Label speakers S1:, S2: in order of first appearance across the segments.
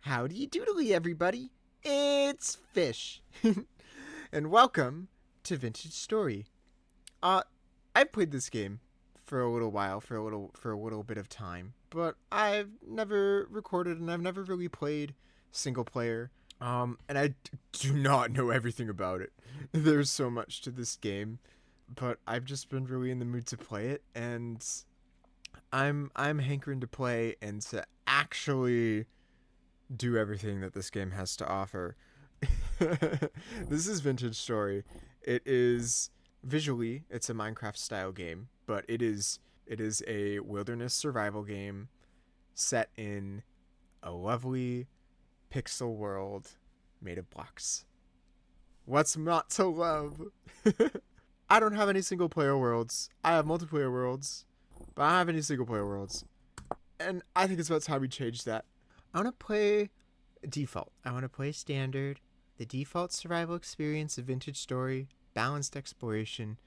S1: Howdy doodly, everybody. It's Fish. And welcome to Vintage Story. Uh, I've played this game for a little while, for a little bit of time, but I've never recorded and I've never really played single player. And I do not know everything about it. There's so much to this game, but I've just been really in the mood to play it, and I'm hankering to play and to actually do everything that this game has to offer. This is Vintage Story. It is visually, it's a Minecraft style game, but it is a wilderness survival game set in a lovely pixel world made of blocks. What's not to love? I don't have any single player worlds. I have multiplayer worlds, but I don't have any single player worlds. And I think it's about time we change that. I want to play default. I want to play standard, the default survival experience of Vintage Story, balanced exploration,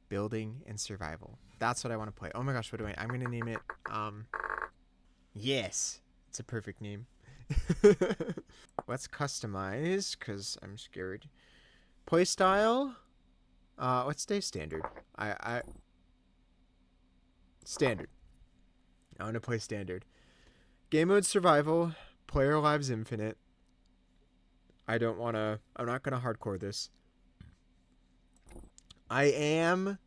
S1: building, and survival. That's what I want to play. Oh my gosh, what do I'm going to name it, yes, it's a perfect name. Let's customize, because I'm scared. Playstyle, let's stay standard. Standard. I want to play standard. Game mode survival, player lives infinite. I'm not gonna hardcore this. I am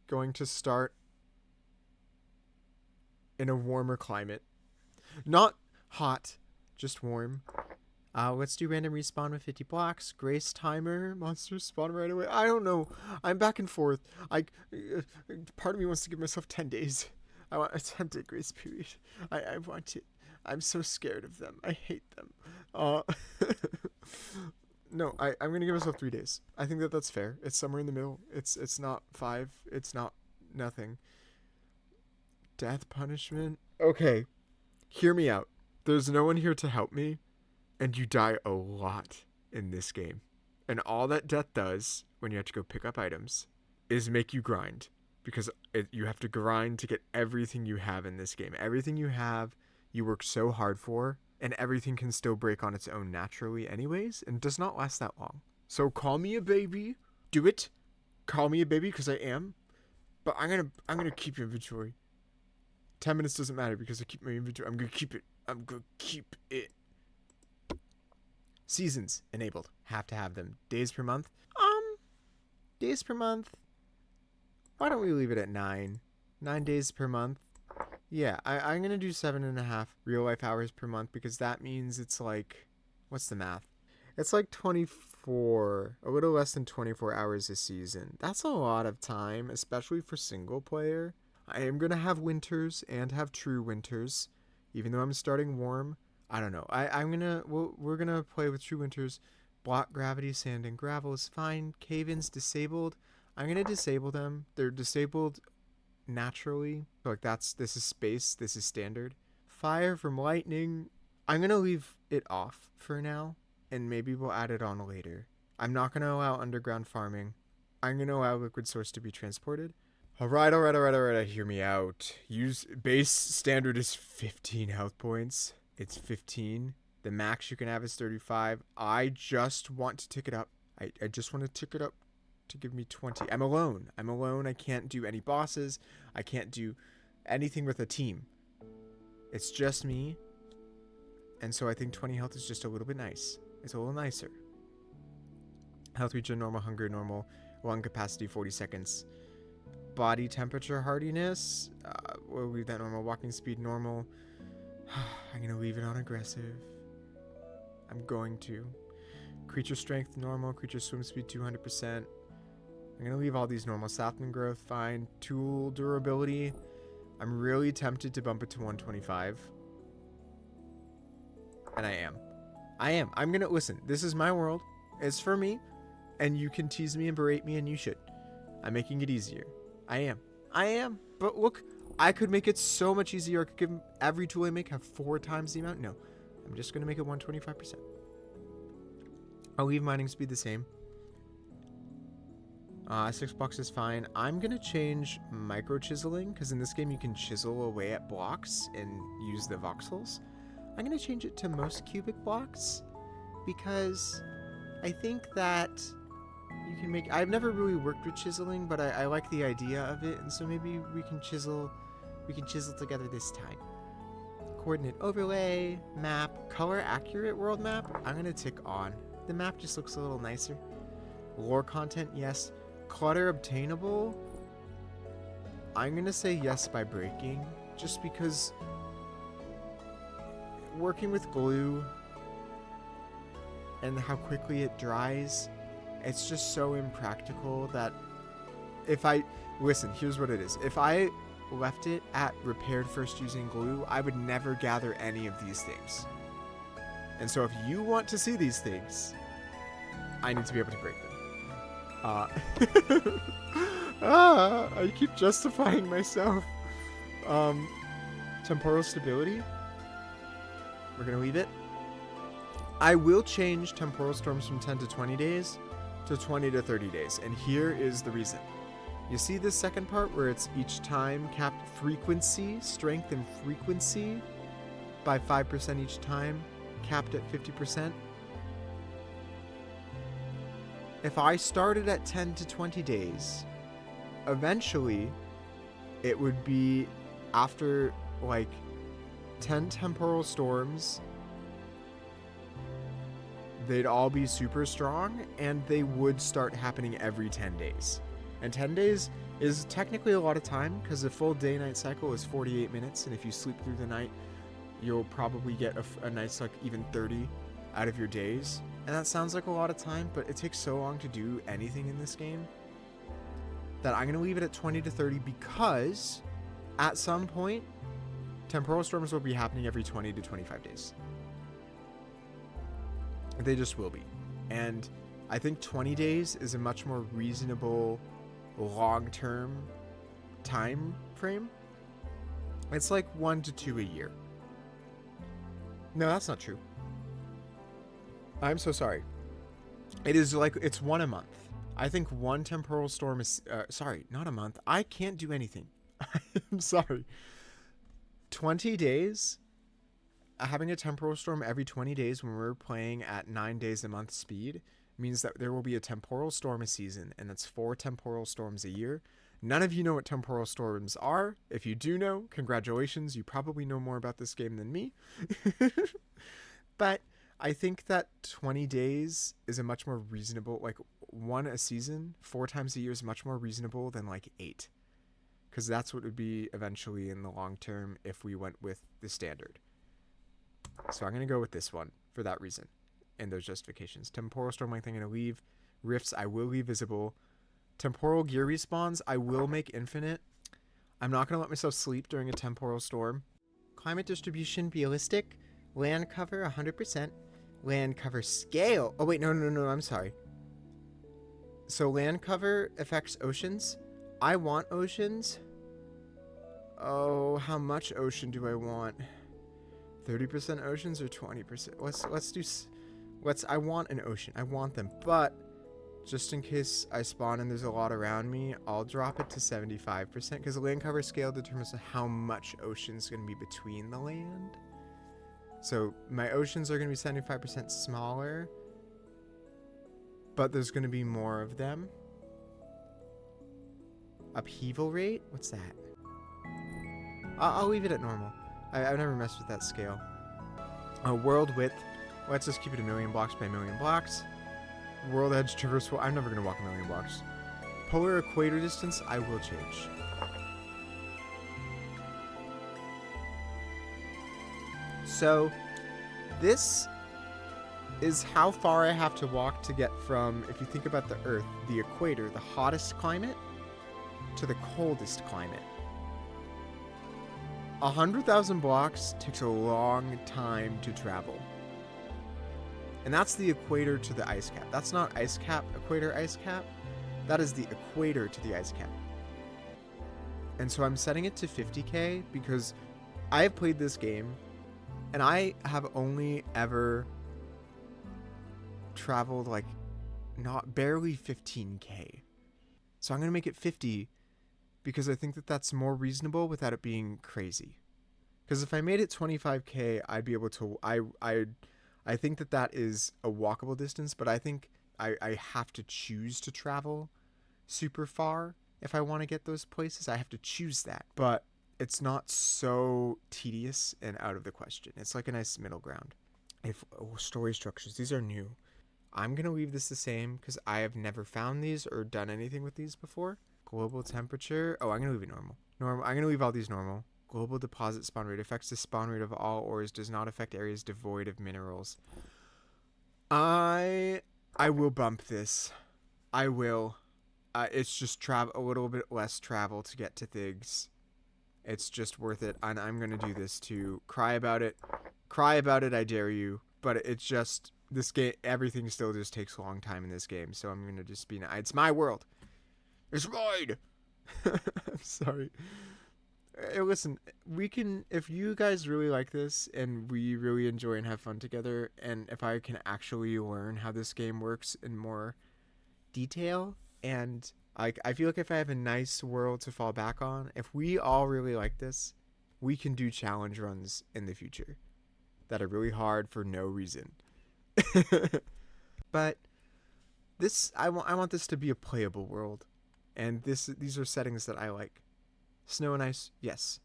S1: going to start in a warmer climate. Not hot, just warm. Let's do random respawn with 50 blocks. Grace timer. Monsters spawn right away. I don't know. I'm back and forth. Part of me wants to give myself 10 days. I want a 10-day grace period. I want it. I'm so scared of them. I hate them. No, I'm going to give myself 3 days. I think that's fair. It's somewhere in the middle. It's not 5. It's not nothing. Death punishment. Okay. Hear me out. There's no one here to help me. And you die a lot in this game. And all that death does, when you have to go pick up items, is make you grind. Because you have to grind to get everything you have in this game. Everything you have, you work so hard for, and everything can still break on its own naturally anyways, and does not last that long. So call me a baby. Do it. Call me a baby, because I am. But I'm gonna keep your inventory. 10 minutes doesn't matter because I keep my inventory. I'm gonna keep it. Seasons enabled. Have to have them. Days per month. Days per month. Why don't we leave it at 9? 9 days per month. Yeah, I'm gonna do 7.5 real life hours per month, because that means it's like, what's the math? It's like 24, a little less than 24 hours a season. That's a lot of time, especially for single player. I am gonna have winters and have true winters, even though I'm starting warm. I don't know. We're gonna play with true winters. Block, gravity, sand, and gravel is fine. Cave-ins disabled. I'm gonna disable them. They're disabled naturally. Like this is space. This is standard. Fire from lightning. I'm gonna leave it off for now, and maybe we'll add it on later. I'm not gonna allow underground farming. I'm gonna allow liquid source to be transported. Alright. Hear me out. Use base standard is 15 health points. It's 15. The max you can have is 35. I just want to tick it up. I just want to tick it up to give me 20. I'm alone. I can't do any bosses. I can't do anything with a team. It's just me. And so I think 20 health is just a little bit nice. It's a little nicer. Health regen normal, hunger normal, lung capacity 40 seconds. Body temperature hardiness, we'll leave that normal. Walking speed normal. I'm going to leave it on aggressive. I'm going to. Creature strength normal. Creature swim speed 200%. I'm going to leave all these normal. Sapling growth fine. Tool durability. I'm really tempted to bump it to 125. And I am. I'm going to listen. This is my world. It's for me. And you can tease me and berate me, and you should. I'm making it easier. I am. But look, I could make it so much easier. I could give every tool I make have 4 times the amount. No, I'm just going to make it 125%. I'll leave mining speed the same. 6 blocks is fine. I'm going to change micro chiseling because in this game you can chisel away at blocks and use the voxels. I'm going to change it to most cubic blocks because I think that you can make... I've never really worked with chiseling, but I like the idea of it, and so maybe we can chisel together this time. Coordinate overlay, map, color accurate world map. I'm going to tick on. The map just looks a little nicer. Lore content, yes. Clutter obtainable. I'm going to say yes by breaking, just because working with glue and how quickly it dries, it's just so impractical that if I... Listen, here's what it is. If I left it at repaired first using glue, I would never gather any of these things. And so if you want to see these things, I need to be able to break them. I keep justifying myself. Temporal stability. We're going to leave it. I will change temporal storms from 10 to 20 days to 20 to 30 days. And here is the reason. You see this second part where it's each time capped frequency, strength and frequency by 5% each time, capped at 50%. If I started at 10 to 20 days, eventually it would be after like 10 temporal storms, they'd all be super strong and they would start happening every 10 days. And 10 days is technically a lot of time because the full day-night cycle is 48 minutes. And if you sleep through the night, you'll probably get a nice like even 30 out of your days. And that sounds like a lot of time, but it takes so long to do anything in this game that I'm going to leave it at 20 to 30 because at some point, temporal storms will be happening every 20 to 25 days. They just will be. And I think 20 days is a much more reasonable long-term time frame. It's like 1 to 2 a year. No, that's not true. I'm so sorry. It is like, it's 1 a month. I think 1 temporal storm is, sorry, not a month. I can't do anything. I'm sorry. 20 days, having a temporal storm every 20 days when we're playing at 9 days a month speed means that there will be a temporal storm a season, and that's 4 temporal storms a year. None of you know what temporal storms are. If you do know, congratulations. You probably know more about this game than me. But I think that 20 days is a much more reasonable, like 1 a season, 4 times a year is much more reasonable than like 8. Because that's what it would be eventually in the long term if we went with the standard. So I'm going to go with this one for that reason and those justifications. Temporal storm length I'm going to leave. Rifts I will leave visible. Temporal gear respawns I will make infinite. I'm not going to let myself sleep during a temporal storm. Climate distribution realistic. Land cover 100%. Land cover scale. Oh wait, no, I'm sorry. So land cover affects oceans. I want oceans. Oh, how much ocean do I want? 30% oceans or 20%? I want an ocean. I want them. But just in case I spawn and there's a lot around me, I'll drop it to 75% because the land cover scale determines how much ocean's going to be between the land. So my oceans are going to be 75% smaller, but there's going to be more of them. Upheaval rate? What's that? I'll leave it at normal. I've never messed with that scale. World width. Let's just keep it 1,000,000 blocks by 1,000,000 blocks. World edge traversal. I'm never going to walk 1,000,000 blocks. Polar equator distance. I will change. So this is how far I have to walk to get from, if you think about the Earth, the equator, the hottest climate, to the coldest climate. 100,000 blocks takes a long time to travel. And that's the equator to the ice cap. That's not ice cap, equator, ice cap. That is the equator to the ice cap. And so I'm setting it to 50k because I have played this game and I have only ever traveled like barely 15k. So I'm going to make it 50 because I think that that's more reasonable without it being crazy. Because if I made it 25K, I'd be able to... I think that that is a walkable distance, but I think I have to choose to travel super far if I want to get those places. I have to choose that. But it's not so tedious and out of the question. It's like a nice middle ground. Story structures, these are new. I'm going to leave this the same because I have never found these or done anything with these before. Global temperature. Oh, I'm going to leave it normal. I'm going to leave all these normal. Global deposit spawn rate affects the spawn rate of all ores, does not affect areas devoid of minerals. I will bump this. I will. It's just a little bit less travel to get to things. It's just worth it. And I'm going to do this too. Cry about it. Cry about it, I dare you. But it's just, this game, everything still just takes a long time in this game. So I'm going to just be, it's my world. It's mine. I'm sorry. Hey, listen, we can, if you guys really like this and we really enjoy and have fun together, and if I can actually learn how this game works in more detail, and I feel like if I have a nice world to fall back on, if we all really like this, we can do challenge runs in the future that are really hard for no reason. But this, I want this to be a playable world, and these are settings that I like. Snow and ice, yes.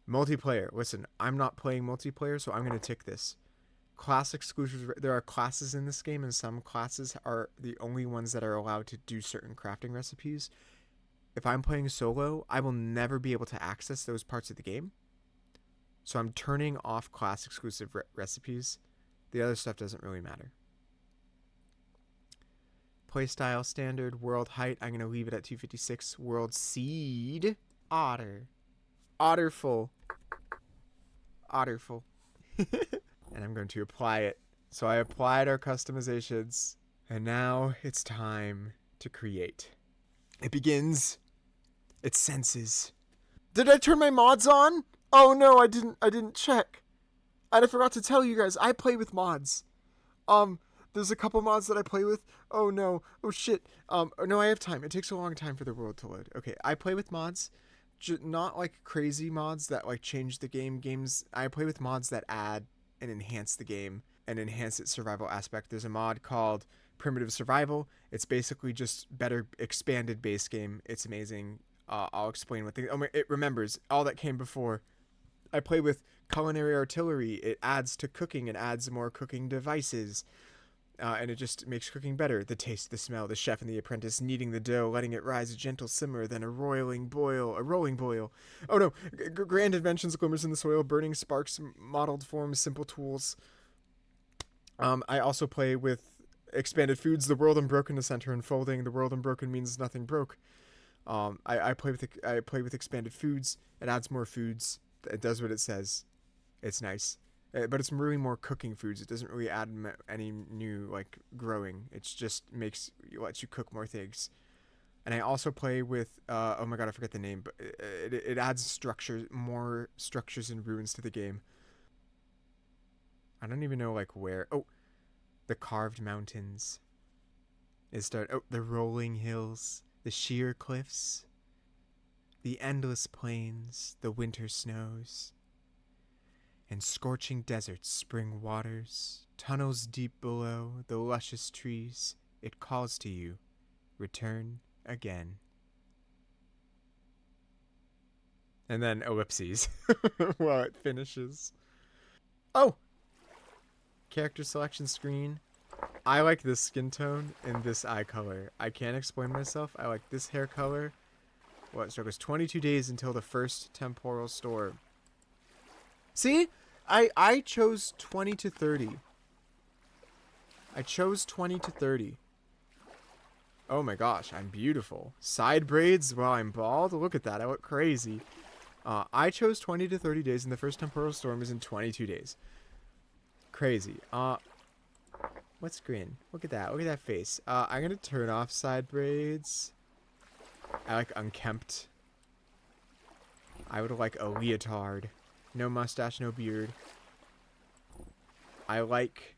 S1: Multiplayer, listen, I'm not playing multiplayer, so I'm going to tick this. Class exclusives, there are classes in this game, and some classes are the only ones that are allowed to do certain crafting recipes. If I'm playing solo, I will never be able to access those parts of the game. So I'm turning off class exclusive recipes. The other stuff doesn't really matter. Playstyle standard, world height, I'm going to leave it at 256. World seed, otter. Otterful. Otterful. And I'm going to apply it. So I applied our customizations. And now it's time to create. It begins. It senses. Did I turn my mods on? Oh no, I didn't check. I forgot to tell you guys, I play with mods. There's a couple mods that I play with. Oh no. Oh shit. No, I have time. It takes a long time for the world to load. Okay, I play with mods. Not like crazy mods that like change the games. I play with mods that add and enhance the game and enhance its survival aspect. There's a mod called Primitive Survival. It's basically just better expanded base game. It's amazing. I'll explain what it remembers all that came before. I play with Culinary Artillery. It adds to cooking. It adds more cooking devices. And it just makes cooking better. The taste, the smell, the chef and the apprentice kneading the dough, letting it rise a gentle simmer, then a rolling boil. Oh no, grand inventions, glimmers in the soil, burning sparks, modeled forms, simple tools. I also play with expanded foods, the world unbroken to center unfolding. The world unbroken means nothing broke. I play with expanded foods. It adds more foods. It does what it says. It's nice. But it's really more cooking foods. It doesn't really add any new like growing. It's just lets you cook more things. And I also play with oh my god, I forget the name, but it adds more structures and ruins to the game. I don't even know like where. Oh, the carved mountains. The rolling hills, the sheer cliffs, the endless plains, the winter snows. And scorching deserts, spring waters, tunnels deep below, the luscious trees, it calls to you, return again. And then ellipses while it finishes. Oh! Character selection screen. I like this skin tone and this eye color. I can't explain myself. I like this hair color. So it goes 22 days until the first temporal storm. See? I chose 20 to 30. I chose 20 to 30. Oh my gosh, I'm beautiful. Side braids while I'm bald? Look at that, I look crazy. I chose 20 to 30 days and the first temporal storm is in 22 days. Crazy. What's green? Look at that. Look at that face. I'm going to turn off side braids. I like unkempt. I would like a leotard. No mustache, no beard. I like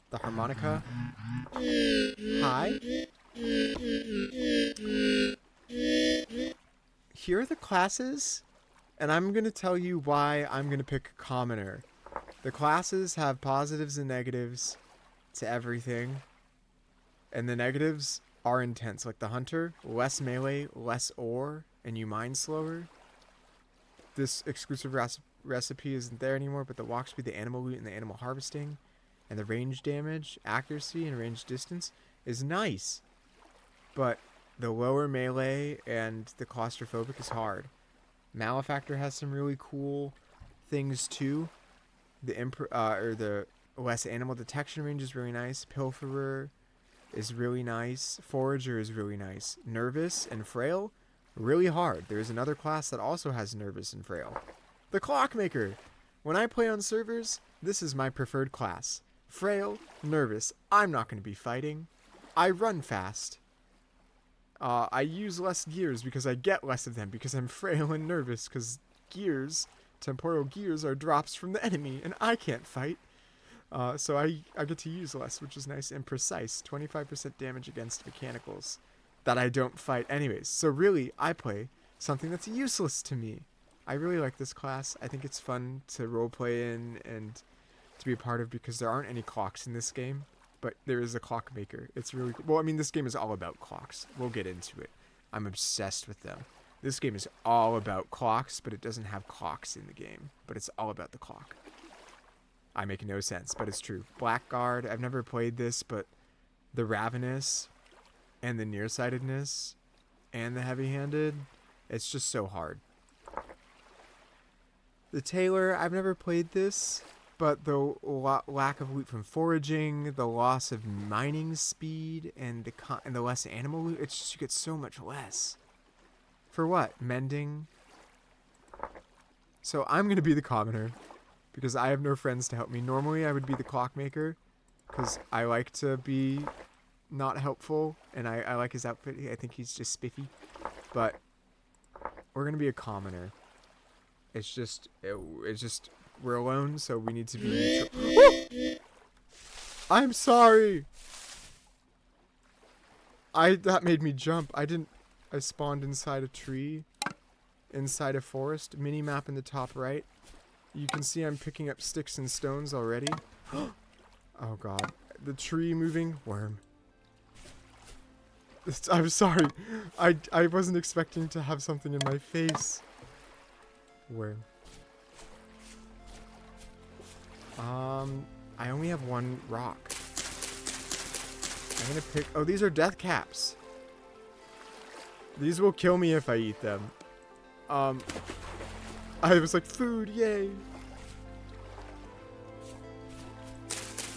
S1: the harmonica. Hi. Here are the classes, and I'm going to tell you why I'm going to pick commoner. The classes have positives and negatives to everything, and the negatives are intense. Like the hunter, less melee, less ore, and you mine slower. This exclusive recipe isn't there anymore, but the walk speed, the animal loot, and the animal harvesting, and the range damage, accuracy, and range distance is nice. But the lower melee and the claustrophobic is hard. Malefactor has some really cool things too. The less animal detection range is really nice. Pilferer is really nice. Forager is really nice. Nervous and frail, really hard. There's another class that also has nervous and frail. The Clockmaker. When I play on servers, this is my preferred class. Frail, nervous. I'm not going to be fighting. I run fast. I use less gears because I get less of them because I'm frail and nervous because gears, temporal gears, are drops from the enemy and I can't fight. So I get to use less, which is nice, and precise. 25% damage against mechanicals that I don't fight anyways. So really, I play something that's useless to me. I really like this class. I think it's fun to roleplay in and to be a part of because there aren't any clocks in this game. But there is a Clockmaker. It's really cool. Well, I mean, this game is all about clocks. We'll get into it. I'm obsessed with them. This game is all about clocks, but it doesn't have clocks in the game. But it's all about the clock. I make no sense, but it's true. Blackguard, I've never played this, but the Ravenous and the Nearsightedness and the Heavy-Handed, it's just so hard. The Tailor, I've never played this, but the lack of loot from foraging, the loss of mining speed, and the less animal loot, it's just you get so much less. For what? Mending? So I'm going to be the commoner because I have no friends to help me. Normally I would be the Clockmaker because I like to be not helpful, and I like his outfit. I think he's just spiffy. But we're going to be a commoner. It's just we're alone, so we need to be neutral. I'm sorry. That made me jump. I spawned inside a tree, inside a forest. Mini map in the top right. You can see I'm picking up sticks and stones already. Oh god. The tree moving worm. I'm sorry. I wasn't expecting to have something in my face. Worm. I only have one rock. I'm gonna pick... Oh, these are death caps. These will kill me if I eat them. I was like, food, yay!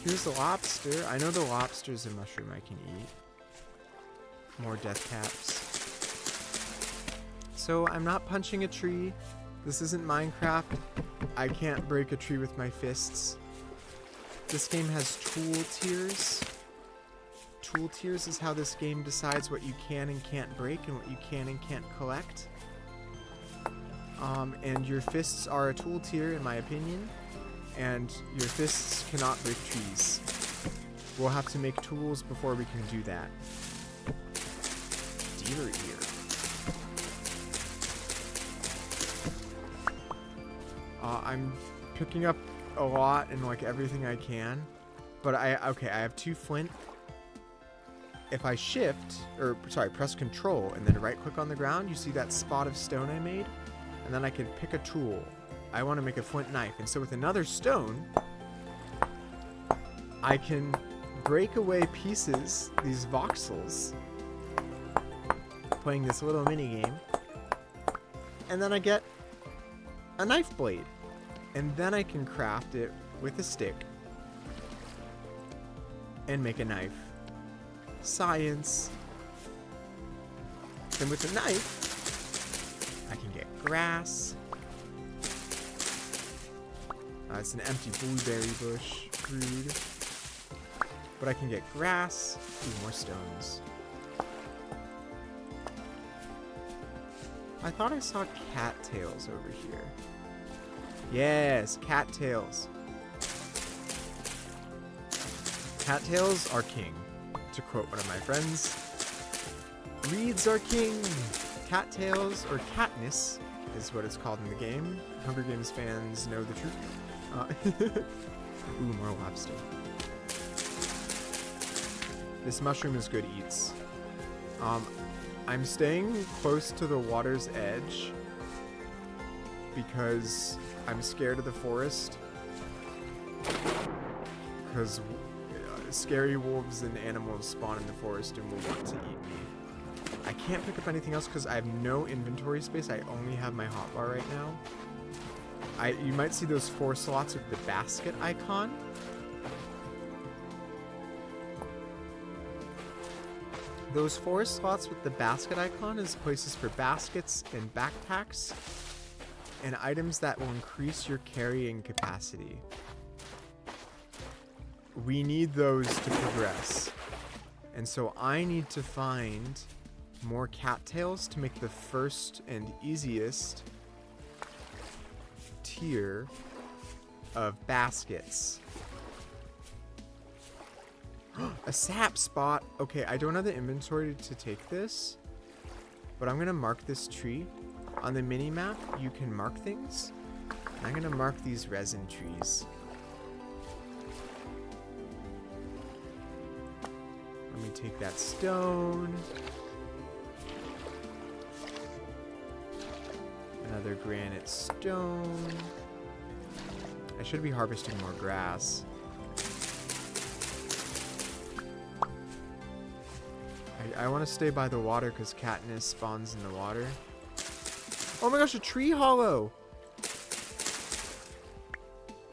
S1: Here's the lobster. I know the lobster's a mushroom I can eat. More death caps. So, I'm not punching a tree. This isn't Minecraft. I can't break a tree with my fists. This game has tool tiers. Tool tiers is how this game decides what you can and can't break and what you can and can't collect. And your fists are a tool tier, in my opinion. And your fists cannot break trees. We'll have to make tools before we can do that. Deer ear. I'm picking up a lot and like everything I can, but I have 2 flint. If I press control and then right click on the ground, you see that spot of stone I made, and then I can pick a tool. I want to make a flint knife, and so with another stone, I can break away pieces, these voxels, playing this little mini game, and then I get a knife blade. And then I can craft it with a stick and make a knife. Science. Then with the knife, I can get grass. It's an empty blueberry bush. Rude. But I can get grass, 2 more stones. I thought I saw cattails over here. Yes, cattails. Cattails are king, to quote one of my friends. Reeds are king. Cattails, or Katniss, is what it's called in the game. Hunger Games fans know the truth. Ooh, more lobster. This mushroom is good eats. I'm staying close to the water's edge because I'm scared of the forest. Because scary wolves and animals spawn in the forest and will want to eat me. I can't pick up anything else because I have no inventory space. I only have my hotbar right now. You might see those 4 slots with the basket icon. Those 4 slots with the basket icon is places for baskets and backpacks and items that will increase your carrying capacity. We need those to progress. And so I need to find more cattails to make the first and easiest tier of baskets. A sap spot. Okay, I don't have the inventory to take this, but I'm gonna mark this tree. On the mini map, you can mark things. I'm gonna mark these resin trees. Let me take that stone. Another granite stone. I should be harvesting more grass. I want to stay by the water because Katniss spawns in the water. Oh my gosh, a tree hollow!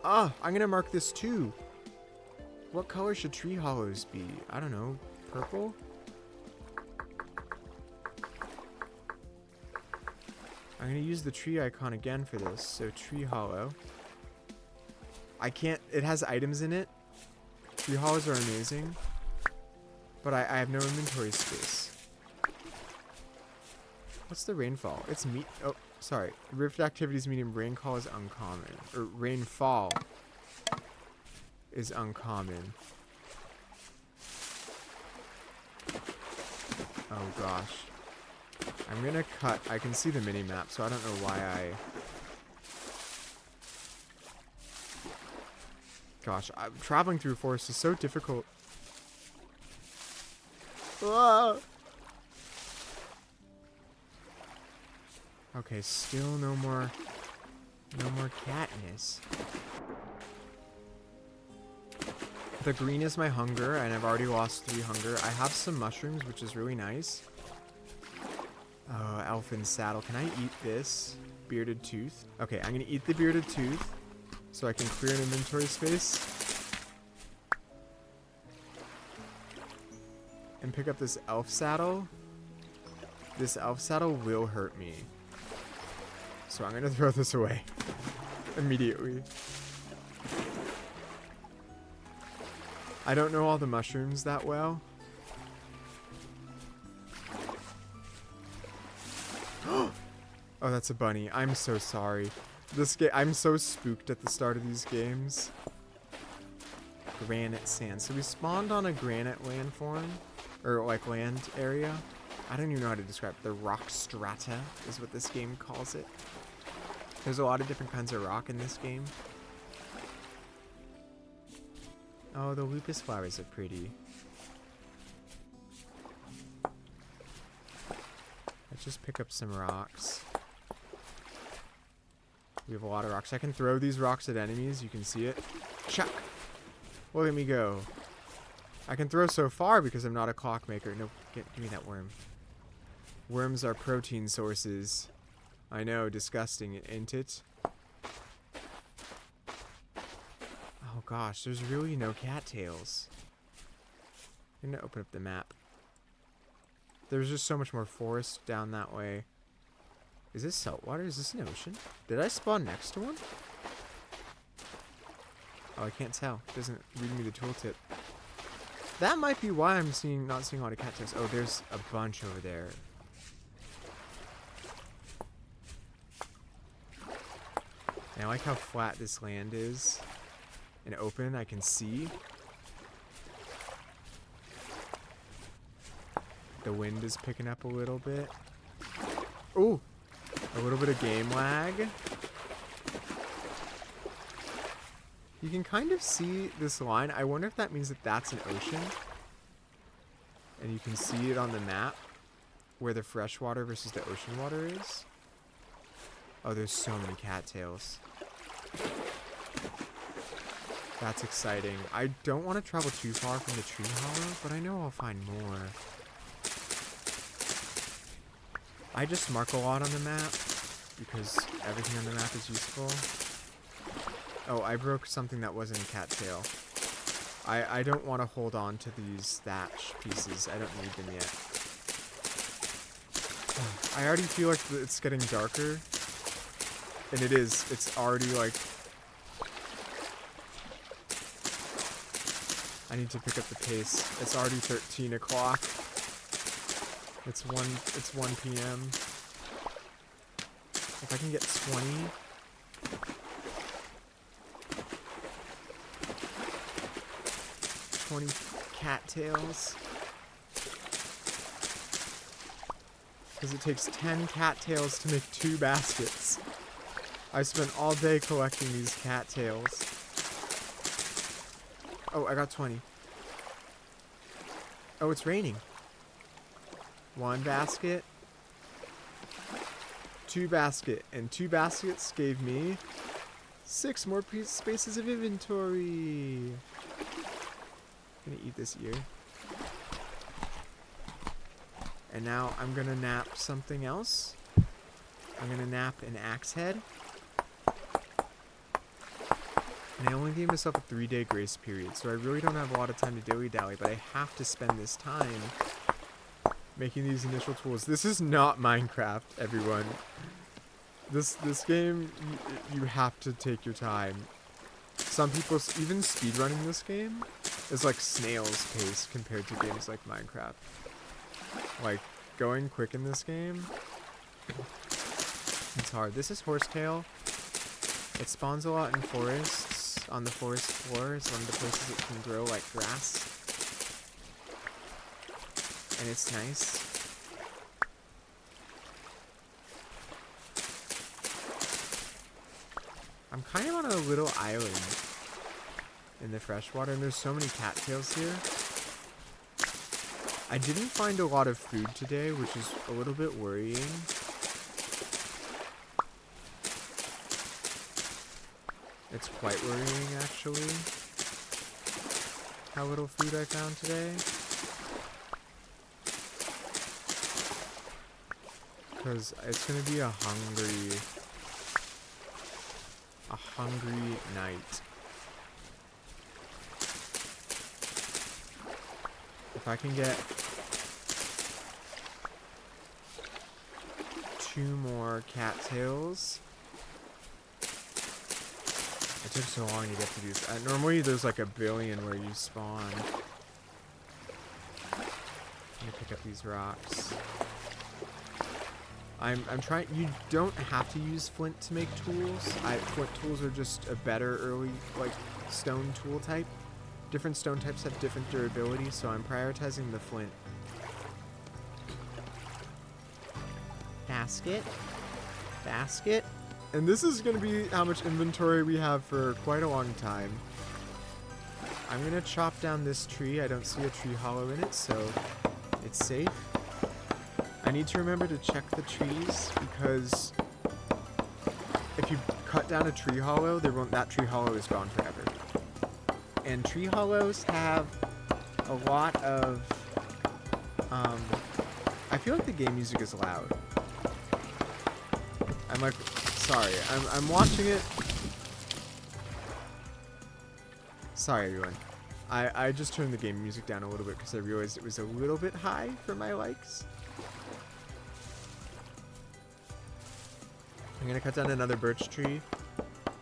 S1: Ah, I'm gonna mark this too. What color should tree hollows be? I don't know. Purple? I'm gonna use the tree icon again for this. So tree hollow. I can't, it has items in it. Tree hollows are amazing. But I have no inventory space. What's the rainfall? It's oh, sorry. Rift activities medium. Rainfall is uncommon. Or rainfall is uncommon. Oh gosh. I'm gonna cut. I can see the mini map, so I don't know why Gosh, traveling through forest is so difficult. Ah! Okay, still no more Katniss. The green is my hunger, and I've already lost 3 hunger. I have some mushrooms, which is really nice. Oh, elfin saddle. Can I eat this? Bearded tooth. Okay, I'm gonna eat the bearded tooth so I can clear an inventory space. And pick up this elf saddle. This elf saddle will hurt me. So I'm gonna throw this away immediately. I don't know all the mushrooms that well. Oh, that's a bunny. I'm so sorry. I'm so spooked at the start of these games. Granite sand. So we spawned on a granite landform. Or like land area. I don't even know how to describe it. The rock strata is what this game calls it. There's a lot of different kinds of rock in this game. Oh, the lupus flowers are pretty. Let's just pick up some rocks. We have a lot of rocks. I can throw these rocks at enemies. You can see it. Chuck! Look at me go. I can throw so far because I'm not a clockmaker. No, give me that worm. Worms are protein sources. I know, disgusting, ain't it? Oh gosh, there's really no cattails. I'm gonna open up the map. There's just so much more forest down that way. Is this saltwater? Is this an ocean? Did I spawn next to one? Oh, I can't tell. It doesn't read me the tooltip. That might be why I'm not seeing a lot of cattails. Oh, there's a bunch over there. And I like how flat this land is. And open, I can see. The wind is picking up a little bit. Ooh, a little bit of game lag. You can kind of see this line. I wonder if that means that that's an ocean. And you can see it on the map where the freshwater versus the ocean water is. Oh, there's so many cattails. That's exciting. I don't want to travel too far from the tree hollow, but I know I'll find more. I just mark a lot on the map because everything on the map is useful. Oh, I broke something that wasn't a cattail. I don't want to hold on to these thatch pieces. I don't need them yet. I already feel like it's getting darker. And it is. It's already like... I need to pick up the pace. It's already 13 o'clock. It's 1 p.m. If I can get 20... cattails. Because it takes 10 cattails to make 2 baskets. I spent all day collecting these cattails. Oh, I got 20. Oh, it's raining. 1 basket. 2 basket. And 2 baskets gave me 6 more spaces of inventory. Gonna eat this ear. And now I'm gonna nap something else. I'm gonna nap an axe head. And I only gave myself a 3-day grace period, so I really don't have a lot of time to dilly-dally, but I have to spend this time making these initial tools. This is not Minecraft, everyone. This game, you have to take your time. Some people, even speedrunning this game, is like snail's pace compared to games like Minecraft. Like, going quick in this game, it's hard. This is horsetail. It spawns a lot in forests. On the forest floor is one of the places it can grow like grass. And it's nice. I'm kind of on a little island in the freshwater, and there's so many cattails here. I didn't find a lot of food today, which is a little bit worrying. It's quite worrying, actually, how little food I found today. Because it's going to be a hungry night. If I can get 2 more cattails. It took so long to get to these. Normally there's like a billion where you spawn. Let me pick up these rocks. I'm trying. You don't have to use flint to make tools. Flint tools are just a better early like stone tool type. Different stone types have different durability, so I'm prioritizing the flint. Basket. Basket. And this is going to be how much inventory we have for quite a long time. I'm going to chop down this tree. I don't see a tree hollow in it, so it's safe. I need to remember to check the trees, because if you cut down a tree hollow, that tree hollow is gone forever. And tree hollows have a lot of... I feel like the game music is loud. I'm like... Sorry, I'm watching it. Sorry, everyone. I just turned the game music down a little bit because I realized it was a little bit high for my likes. I'm gonna cut down another birch tree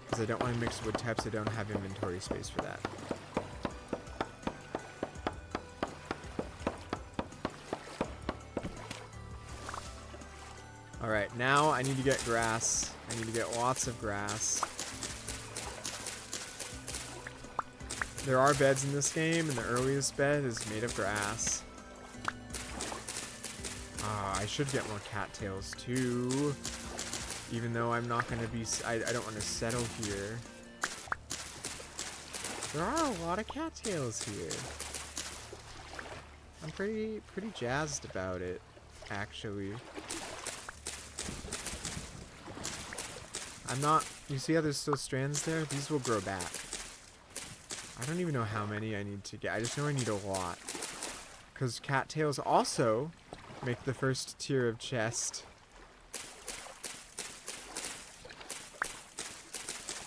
S1: because I don't want to mix wood types. I don't have inventory space for that. Alright, now I need to get grass. I need to get lots of grass. There are beds in this game, and the earliest bed is made of grass. I should get more cattails too. Even though I'm not going to be... I don't want to settle here. There are a lot of cattails here. I'm pretty jazzed about it, actually. I'm not... You see how there's still strands there? These will grow back. I don't even know how many I need to get. I just know I need a lot. Because cattails also make the first tier of chest.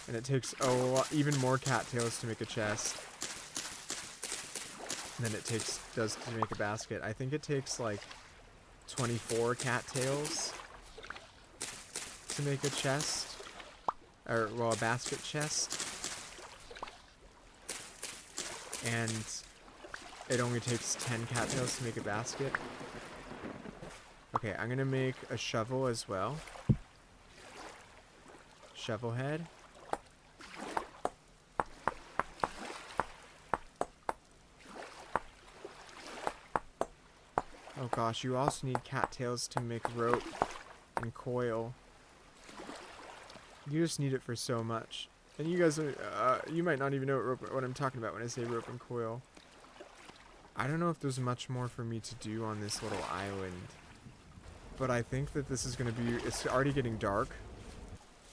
S1: And it takes even more cattails to make a chest. And then it does to make a basket. I think it takes like 24 cattails to make a chest. Or, well, a basket chest. And it only takes 10 cattails to make a basket. Okay, I'm gonna make a shovel as well. Shovel head. Oh gosh, you also need cattails to make rope and coil. You just need it for so much. And you guys, you might not even know what I'm talking about when I say rope and coil. I don't know if there's much more for me to do on this little island. But I think that this is going to be... It's already getting dark.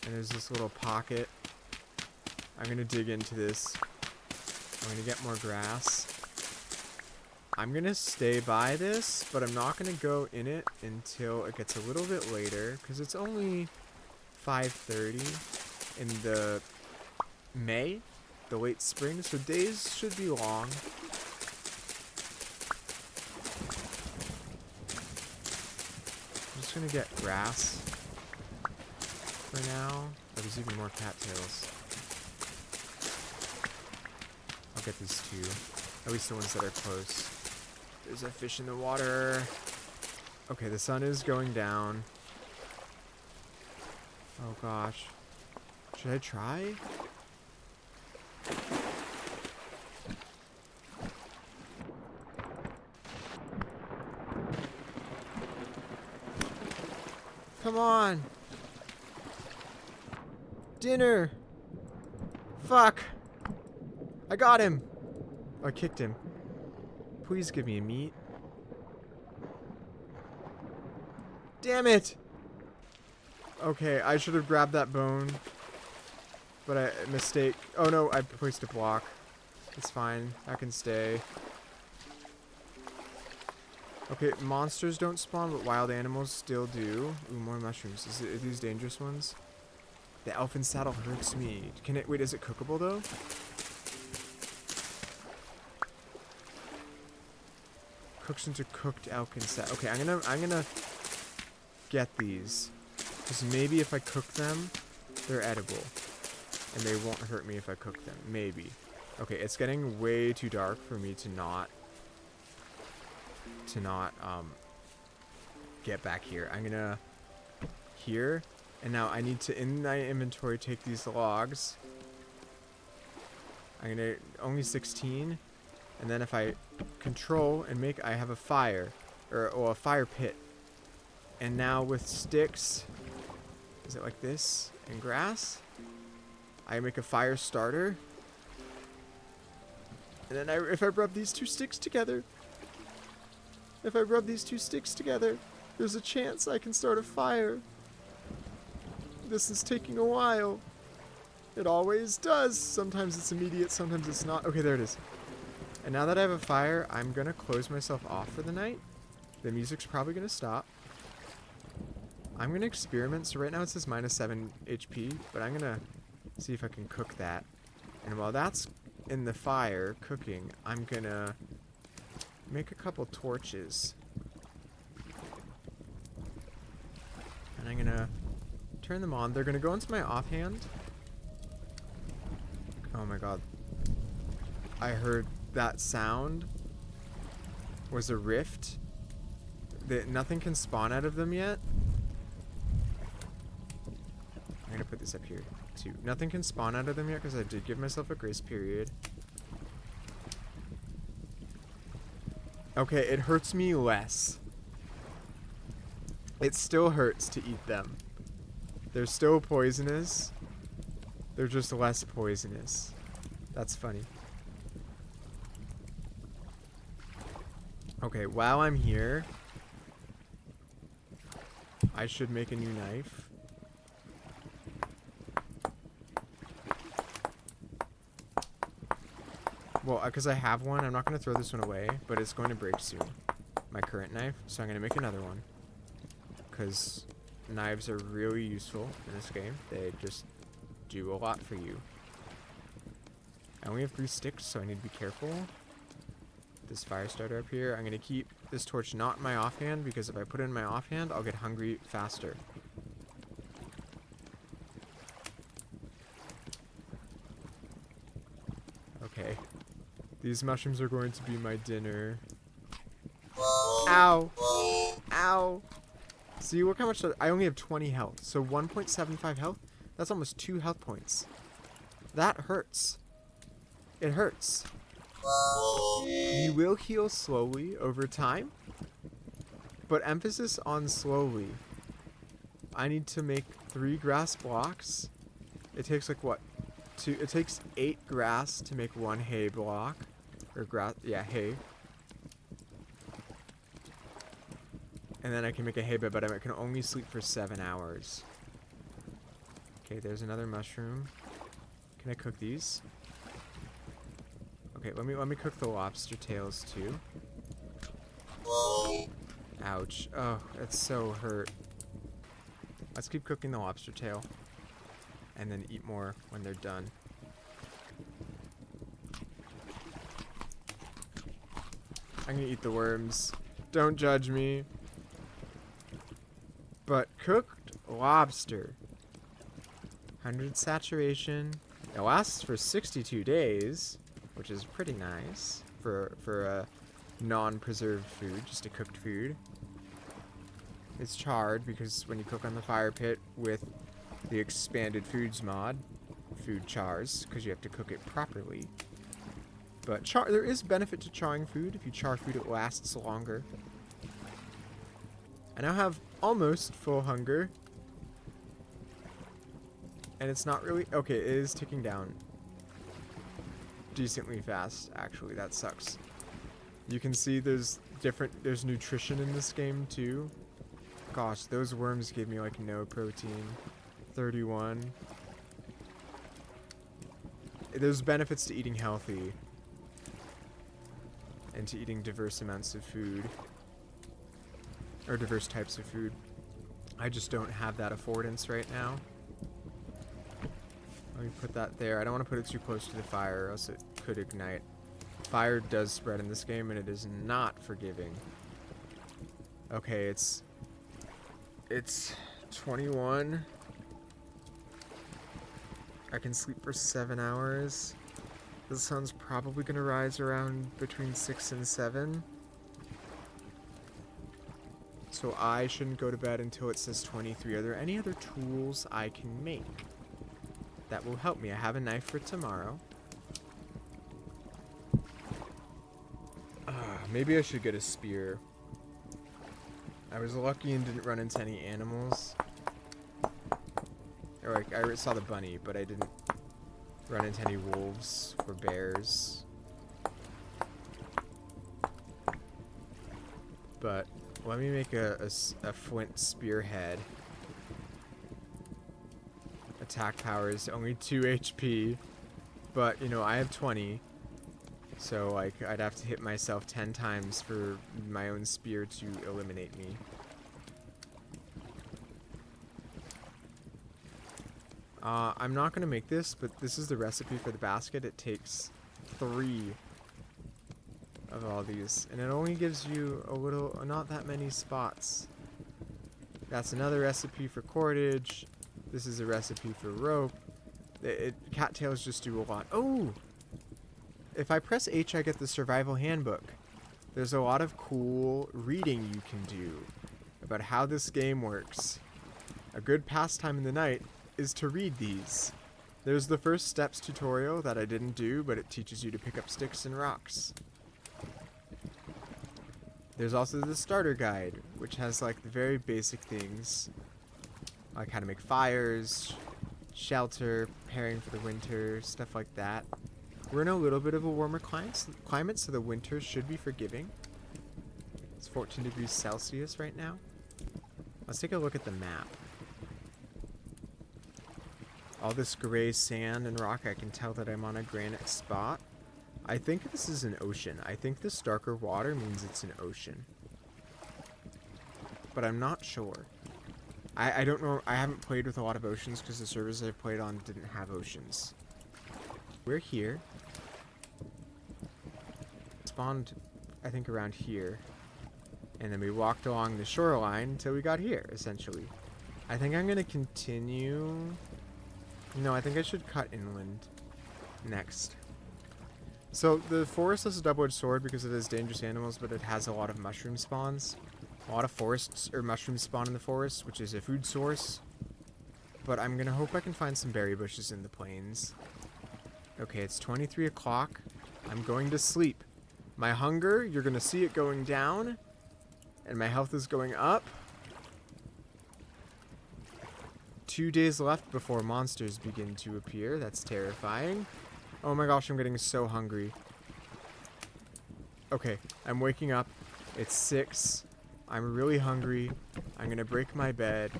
S1: And there's this little pocket. I'm going to dig into this. I'm going to get more grass. I'm going to stay by this, but I'm not going to go in it until it gets a little bit later. Because it's only 5:30 in the May, the late spring. So days should be long. I'm just going to get grass for now. Oh, there's even more cattails. I'll get these two. At least the ones that are close. There's a fish in the water. Okay, the sun is going down. Oh gosh. Should I try? Come on! Dinner! Fuck! I got him! Oh, I kicked him. Please give me a meat. Damn it! Okay, I should have grabbed that bone. But mistake. Oh no, I placed a block. It's fine. I can stay. Okay, monsters don't spawn, but wild animals still do. Ooh, more mushrooms. Are these dangerous ones? The elfin saddle hurts me. Can it... Wait, is it cookable though? Cooks into cooked elfin saddle. Okay, I'm gonna get these. Because maybe if I cook them, they're edible. And they won't hurt me if I cook them. Maybe. Okay, it's getting way too dark for me to not get back here. I'm gonna here, and now I need to in my inventory take these logs. I'm gonna only 16, and then if I control and make, I have a fire or a fire pit. And now with sticks, is it like this and grass? I make a fire starter, and then if I rub these two sticks together. If I rub these two sticks together, there's a chance I can start a fire. This is taking a while. It always does. Sometimes it's immediate, sometimes it's not. Okay, there it is. And now that I have a fire, I'm going to close myself off for the night. The music's probably going to stop. I'm going to experiment. So right now it says -7 HP, but I'm going to see if I can cook that. And while that's in the fire cooking, I'm going to make a couple torches. And I'm gonna turn them on. They're gonna go into my offhand. Oh my god. I heard that sound was a rift. Nothing can spawn out of them yet. I'm gonna put this up here too. Nothing can spawn out of them yet because I did give myself a grace period. Okay, it hurts me less. It still hurts to eat them. They're still poisonous. They're just less poisonous. That's funny. Okay, while I'm here, I should make a new knife. Well, because I have one, I'm not going to throw this one away, but it's going to break soon. My current knife, so I'm going to make another one. Because knives are really useful in this game. They just do a lot for you. I only have 3 sticks, so I need to be careful. This fire starter up here. I'm going to keep this torch not in my offhand, because if I put it in my offhand, I'll get hungry faster. Okay. These mushrooms are going to be my dinner. Ow! Ow! See, look how much... I only have 20 health. So 1.75 health? That's almost 2 health points. That hurts. It hurts. You will heal slowly over time. But emphasis on slowly. I need to make 3 grass blocks. It takes like what? It takes 8 grass to make 1 hay block. Or grass, yeah, hay. And then I can make a hay bed, but I can only sleep for 7 hours. Okay, there's another mushroom. Can I cook these? Okay, let me cook the lobster tails too. Ouch. Oh, that's so hurt. Let's keep cooking the lobster tail. And then eat more when they're done. I'm gonna eat the worms. Don't judge me. But cooked lobster. 100 saturation. It lasts for 62 days, which is pretty nice for a non-preserved food, just a cooked food. It's charred because when you cook on the fire pit with the expanded foods mod, food chars, because you have to cook it properly. But there is benefit to charring food. If you char food, it lasts longer. I now have almost full hunger. And it's not really... Okay, it is ticking down decently fast, actually. That sucks. You can see there's nutrition in this game, too. Gosh, those worms gave me, like, no protein. 31. There's benefits to eating healthy. And to eating diverse amounts of food. Or diverse types of food. I just don't have that affordance right now. Let me put that there. I don't want to put it too close to the fire, or else it could ignite. Fire does spread in this game, and it is not forgiving. Okay, it's 21. I can sleep for 7 hours. The sun's probably going to rise around between 6 and 7. So I shouldn't go to bed until it says 23. Are there any other tools I can make that will help me? I have a knife for tomorrow. Maybe I should get a spear. I was lucky and didn't run into any animals. Or like, I saw the bunny, but I didn't run into any wolves or bears. But let me make a flint spearhead. Attack power is only 2 HP, but you know, I have 20, so like I'd have to hit myself 10 times for my own spear to eliminate me. I'm not gonna make this, but this is the recipe for the basket. It takes 3 of all these, and it only gives you a little, not that many spots. That's another recipe for cordage. This is a recipe for rope. Cattails just do a lot. Oh! If I press H, I get the survival handbook. There's a lot of cool reading you can do about how this game works. A good pastime in the night is to read these. There's the first steps tutorial that I didn't do, but it teaches you to pick up sticks and rocks. There's also the starter guide, which has like the very basic things, like how to make fires, shelter, preparing for the winter, stuff like that. We're in a little bit of a warmer climate, so the winter should be forgiving. It's 14 degrees Celsius right now. Let's take a look at the map. All this gray sand and rock, I can tell that I'm on a granite spot. I think this is an ocean. I think this darker water means it's an ocean. But I'm not sure. I don't know. I haven't played with a lot of oceans because the servers I've played on didn't have oceans. We're here. Spawned, I think, around here. And then we walked along the shoreline until we got here, essentially. I think I'm going to continue... No, I think I should cut inland next. So the forest has a double-edged sword because it has dangerous animals, but it has a lot of mushroom spawns. A lot of forests or mushrooms spawn in the forest, which is a food source. But I'm gonna hope I can find some berry bushes in the plains. Okay, it's 23 o'clock. I'm going to sleep. My hunger, you're gonna see it going down, and my health is going up. 2 days left before monsters begin to appear. That's terrifying. Oh my gosh, I'm getting so hungry. Okay, I'm waking up. It's 6. I'm really hungry. I'm gonna break my bed.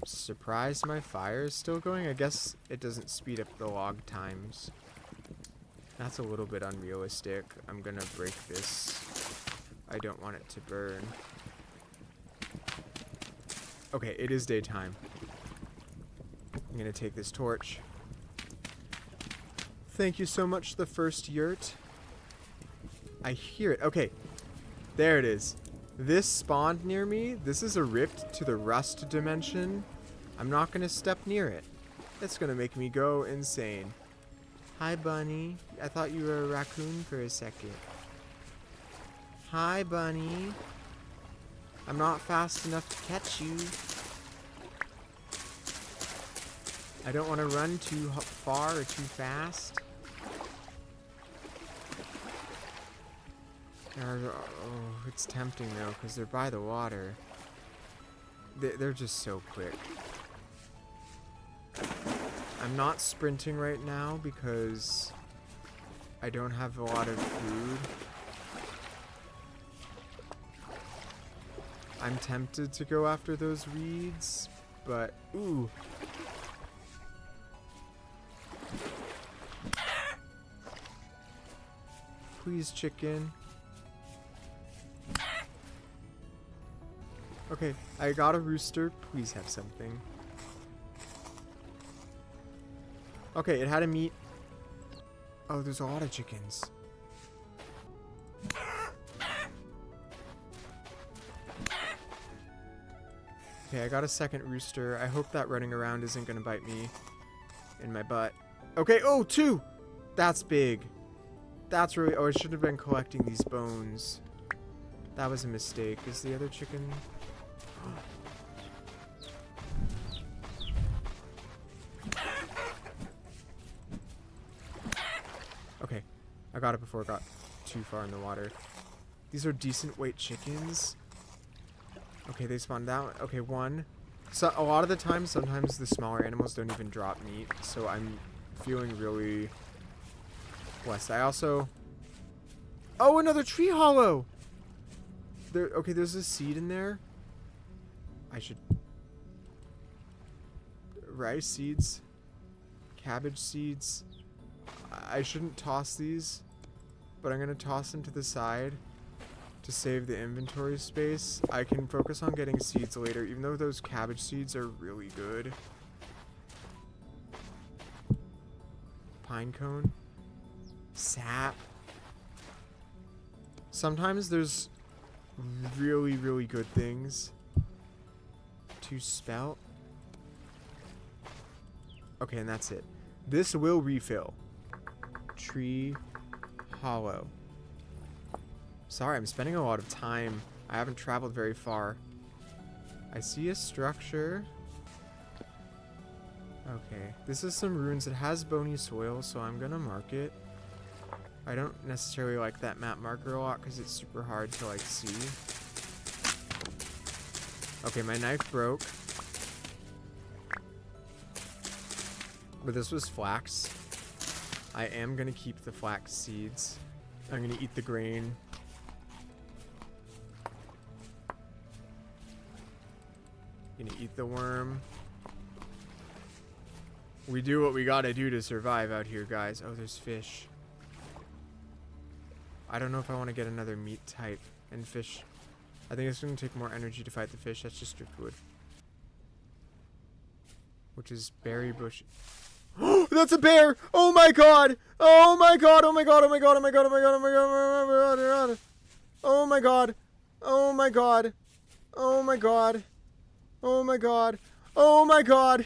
S1: Surprised my fire is still going? I guess it doesn't speed up the log times. That's a little bit unrealistic. I'm gonna break this. I don't want it to burn. Okay, it is daytime. I'm gonna take this torch. Thank you so much, the first yurt. I hear it. Okay, there it is. This spawned near me. This is a rift to the rust dimension. I'm not gonna step near it. It's gonna make me go insane. Hi, bunny. I thought you were a raccoon for a second. Hi, bunny. I'm not fast enough to catch you. I don't want to run too far or too fast. Oh, it's tempting though, because they're by the water. They're just so quick. I'm not sprinting right now because I don't have a lot of food. I'm tempted to go after those reeds, but ooh. Please, chicken. Okay, I got a rooster. Please have something. Okay, it had a meat. Oh, there's a lot of chickens. Okay, I got a second rooster. I hope that running around isn't gonna bite me in my butt. Okay, oh, 2! That's big. That's really... Oh, I should have been collecting these bones. That was a mistake. Is the other chicken... Okay, I got it before it got too far in the water. These are decent weight chickens. Okay, they spawned out. Okay, 1. So a lot of the time, sometimes the smaller animals don't even drop meat, so I'm feeling really blessed. I also... Oh, another tree hollow! There. Okay, there's a seed in there. I should... Rice seeds. Cabbage seeds. I shouldn't toss these, but I'm going to toss them to the side to save the inventory space. I can focus on getting seeds later, even though those cabbage seeds are really good. Pine cone. Sap. Sometimes there's really, really good things to spelt. Okay, and that's it. This will refill. Tree hollow. Sorry, I'm spending a lot of time. I haven't traveled very far. I see a structure. Okay, this is some ruins. It has bony soil, so I'm gonna mark it. I don't necessarily like that map marker a lot because it's super hard to like see. Okay, my knife broke. But this was flax. I am gonna keep the flax seeds. I'm gonna eat the grain. Gonna eat the worm. We do what we gotta do to survive out here, guys. Oh, there's fish. I don't know if I want to get another meat type and fish. I think it's gonna take more energy to fight the fish. That's just driftwood. Which is berry bush. Oh, that's a bear! Oh my god! Oh my god! Oh my god! Oh my god! Oh my god! Oh my god! Oh my god! Oh my god! Oh my god! Oh my god! Oh my god! Oh my god!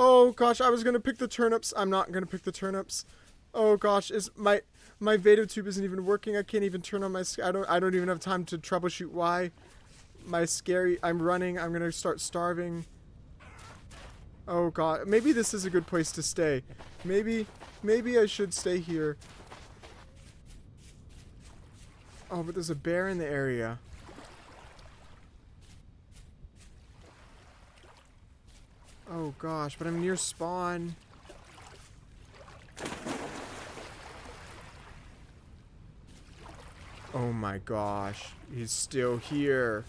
S1: Oh gosh, I was gonna pick the turnips. I'm not gonna pick the turnips. Oh gosh, is my Vado tube isn't even working. I can't even turn on my. I don't even have time to troubleshoot why. My scary. I'm running. I'm gonna start starving. Oh god, maybe this is a good place to stay. Maybe I should stay here. Oh, but there's a bear in the area. Oh gosh, but I'm near spawn. Oh my gosh, he's still here.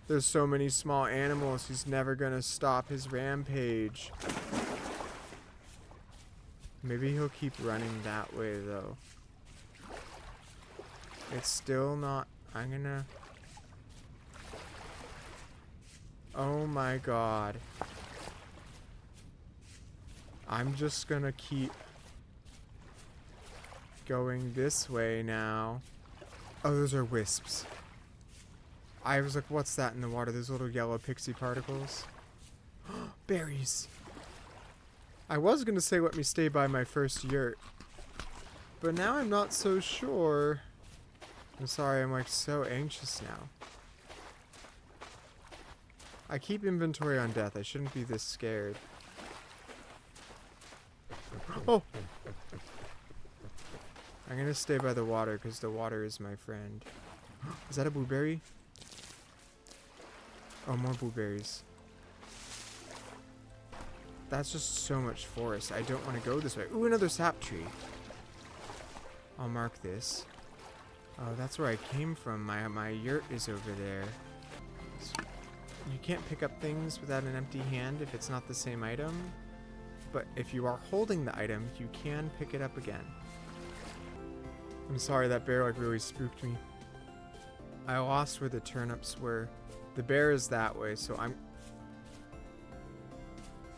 S1: There's so many small animals, he's never gonna stop his rampage. Maybe he'll keep running that way though. It's still not. I'm gonna. Oh my god. I'm just gonna keep going this way now. Oh, those are wisps. I was like, what's that in the water? Those little yellow pixie particles. Berries. I was gonna say let me stay by my first yurt. But now I'm not so sure. I'm sorry, I'm like so anxious now. I keep inventory on death. I shouldn't be this scared. Oh! I'm gonna stay by the water because the water is my friend. Is that a blueberry? Oh, more blueberries. That's just so much forest. I don't want to go this way. Ooh, another sap tree. I'll mark this. Oh, that's where I came from. My yurt is over there. You can't pick up things without an empty hand if it's not the same item. But if you are holding the item, you can pick it up again. I'm sorry, that bear like really spooked me. I lost where the turnips were. The bear is that way, so I'm...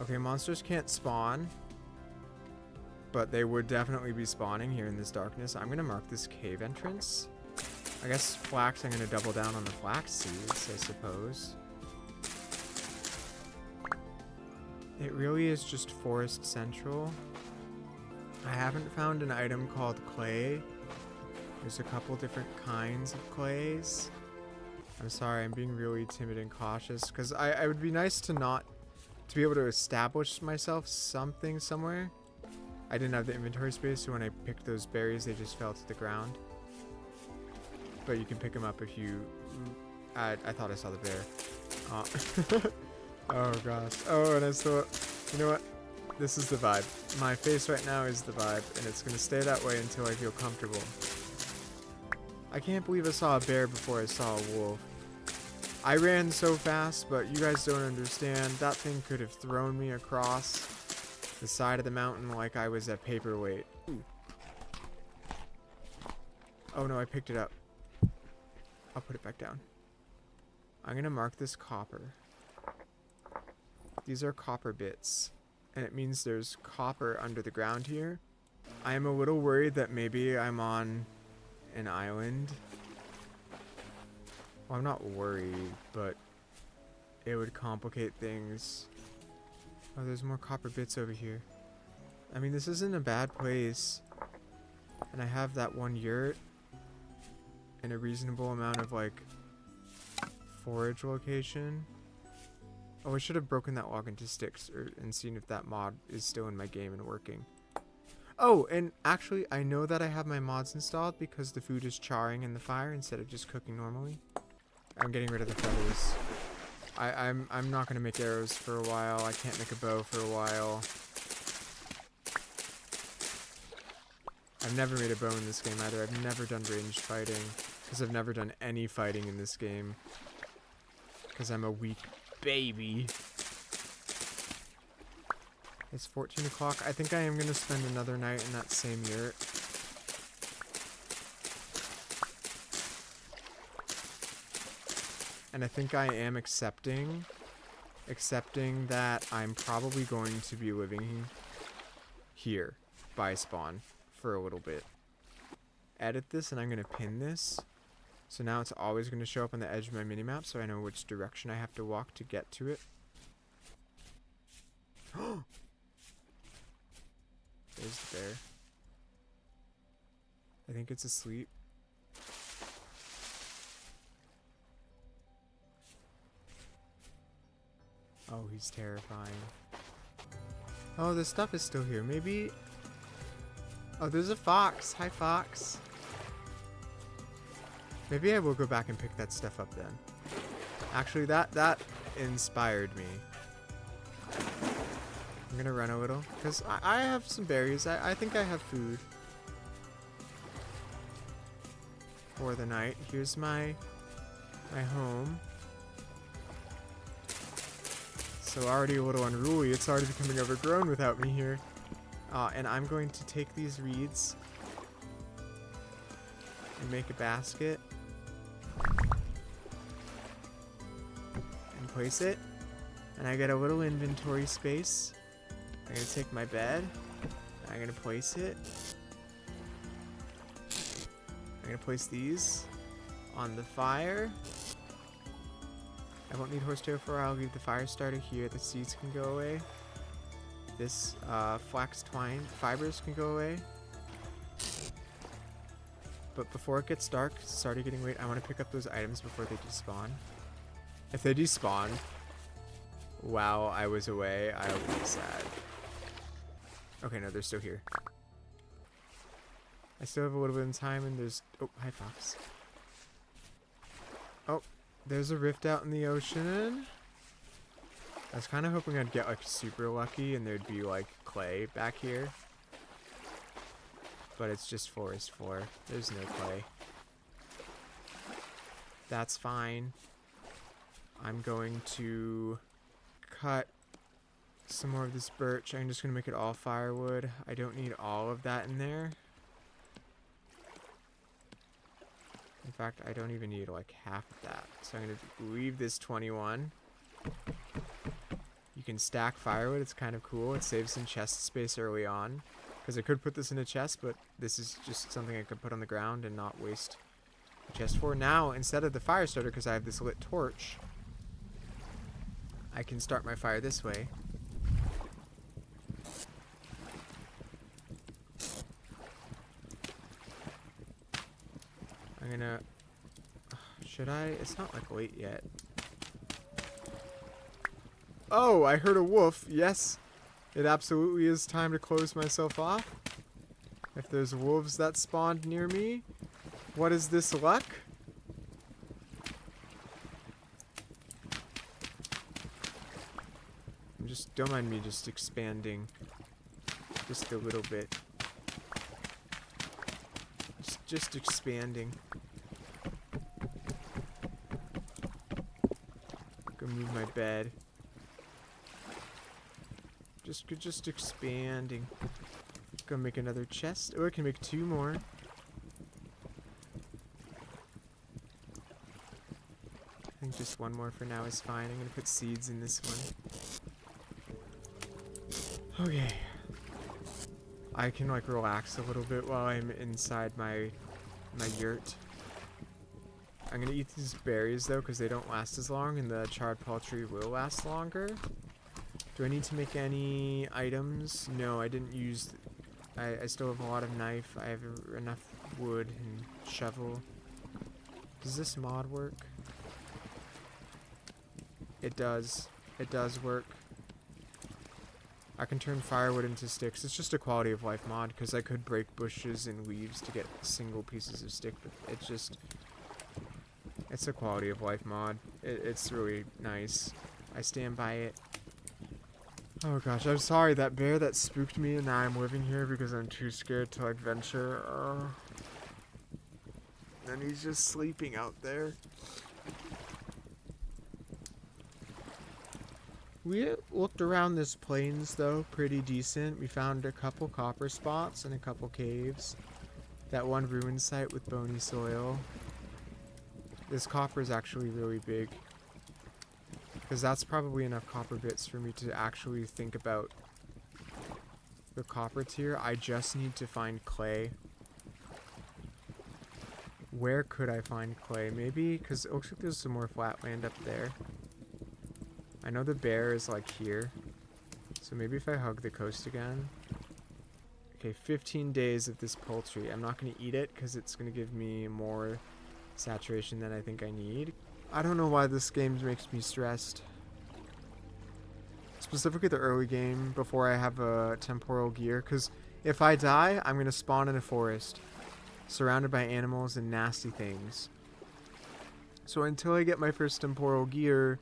S1: Okay, monsters can't spawn. But they would definitely be spawning here in this darkness. I'm gonna mark this cave entrance. I guess flax, I'm gonna double down on the flax seeds, I suppose. It really is just forest central. I haven't found an item called clay. There's a couple different kinds of clays. I'm sorry, I'm being really timid and cautious because I would be nice to be able to establish myself something somewhere. I didn't have the inventory space, so when I picked those berries, they just fell to the ground. But you can pick them up if you... I thought I saw the bear. Oh gosh. Oh, and I still... You know what? This is the vibe. My face right now is the vibe, and it's gonna stay that way until I feel comfortable. I can't believe I saw a bear before I saw a wolf. I ran so fast, but you guys don't understand. That thing could have thrown me across the side of the mountain like I was a paperweight. Ooh. Oh no, I picked it up. I'll put it back down. I'm gonna mark this copper. These are copper bits, and it means there's copper under the ground here. I am a little worried that maybe I'm on an island. Well, I'm not worried, but it would complicate things. Oh, there's more copper bits over here. I mean, this isn't a bad place. And I have that one yurt. in a reasonable amount of like forage location. Oh, I should have broken that log into sticks and seen if that mod is still in my game and working. Oh, and actually, I know that I have my mods installed because the food is charring in the fire instead of just cooking normally. I'm getting rid of the feathers. I'm not gonna make arrows for a while. I can't make a bow for a while. I've never made a bow in this game either. I've never done ranged fighting because I've never done any fighting in this game because I'm a weak baby. It's 14 o'clock. I think I am going to spend another night in that same yurt. And I think I am accepting that I'm probably going to be living here by spawn for a little bit. Edit this and I'm going to pin this. So now it's always going to show up on the edge of my minimap so I know which direction I have to walk to get to it. There's the bear. I think it's asleep. Oh, he's terrifying. Oh, the stuff is still here. Maybe... Oh, there's a fox. Hi, fox. Maybe I will go back and pick that stuff up then. Actually, that inspired me. I'm gonna run a little, because I have some berries. I think I have food for the night. Here's my home. So already a little unruly. It's already becoming overgrown without me here. And I'm going to take these reeds and make a basket and place it. And I get a little inventory space. I'm going to take my bed. I'm going to place it. I'm going to place these on the fire. I won't need horsetail for. I'll leave the fire starter here. The seeds can go away. This flax twine fibers can go away. But before it gets dark, it's already getting late. I want to pick up those items before they despawn. If they despawn while I was away, I'll be sad. Okay, no, they're still here. I still have a little bit of time, and there's... Oh, hi, fox. Oh, there's a rift out in the ocean. I was kind of hoping I'd get, like, super lucky, and there'd be, like, clay back here. But it's just forest floor. There's no clay. That's fine. I'm going to cut some more of this birch. I'm just going to make it all firewood. I don't need all of that in there. In fact, I don't even need like half of that. So I'm going to leave this 21. You can stack firewood. It's kind of cool. It saves some chest space early on. Because I could put this in a chest, but this is just something I could put on the ground and not waste a chest for. Now, instead of the fire starter, because I have this lit torch, I can start my fire this way. I'm gonna... Should I? It's not like late yet. Oh, I heard a wolf. Yes, it absolutely is time to close myself off. If there's wolves that spawned near me, what is this luck? Don't mind me just expanding just a little bit. Just expanding. Go move my bed. Just expanding. Go make another chest. Oh, I can make 2 more. I think just 1 more for now is fine. I'm gonna put seeds in this one. Okay. I can like relax a little bit while I'm inside my yurt. I'm gonna eat these berries though because they don't last as long, and the charred poultry will last longer. Do I need to make any items? No, I didn't use... I still have a lot of knife. I have enough wood and shovel. Does this mod work? It does. It does work. I can turn firewood into sticks. It's just a quality of life mod, because I could break bushes and leaves to get single pieces of stick, but it's just... It's a quality of life mod. It's really nice. I stand by it. Oh gosh, I'm sorry, that bear that spooked me, and now I'm living here because I'm too scared to like venture. And he's just sleeping out there. We looked around this plains though, pretty decent. We found a couple copper spots and a couple caves. That one ruin site with bony soil. This copper is actually really big. Because that's probably enough copper bits for me to actually think about the copper tier. I just need to find clay. Where could I find clay? Maybe, because it looks like there's some more flat land up there. I know the bear is like here. So maybe if I hug the coast again. Okay, 15 days of this poultry. I'm not going to eat it because it's going to give me more saturation than I think I need. I don't know why this game makes me stressed. Specifically the early game before I have a temporal gear. Because if I die, I'm going to spawn in a forest. Surrounded by animals and nasty things. So until I get my first temporal gear...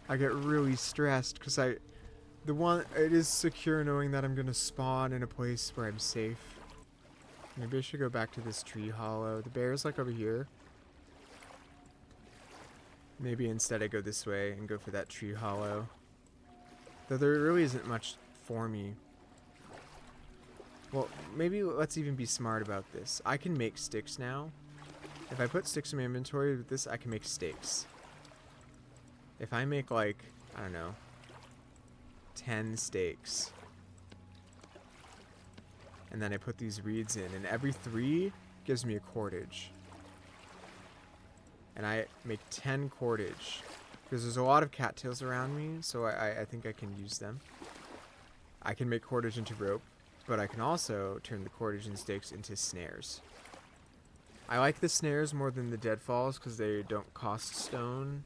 S1: I get really stressed because it is secure knowing that I'm going to spawn in a place where I'm safe. Maybe I should go back to this tree hollow. The bear's like over here. Maybe instead I go this way and go for that tree hollow. Though there really isn't much for me. Well, maybe let's even be smart about this. I can make sticks now. If I put sticks in my inventory with this, I can make stakes. If I make like, I don't know, 10 steaks, and then I put these reeds in, and every 3 gives me a cordage. And I make 10 cordage, because there's a lot of cattails around me, so I think I can use them. I can make cordage into rope, but I can also turn the cordage and stakes into snares. I like the snares more than the deadfalls, because they don't cost stone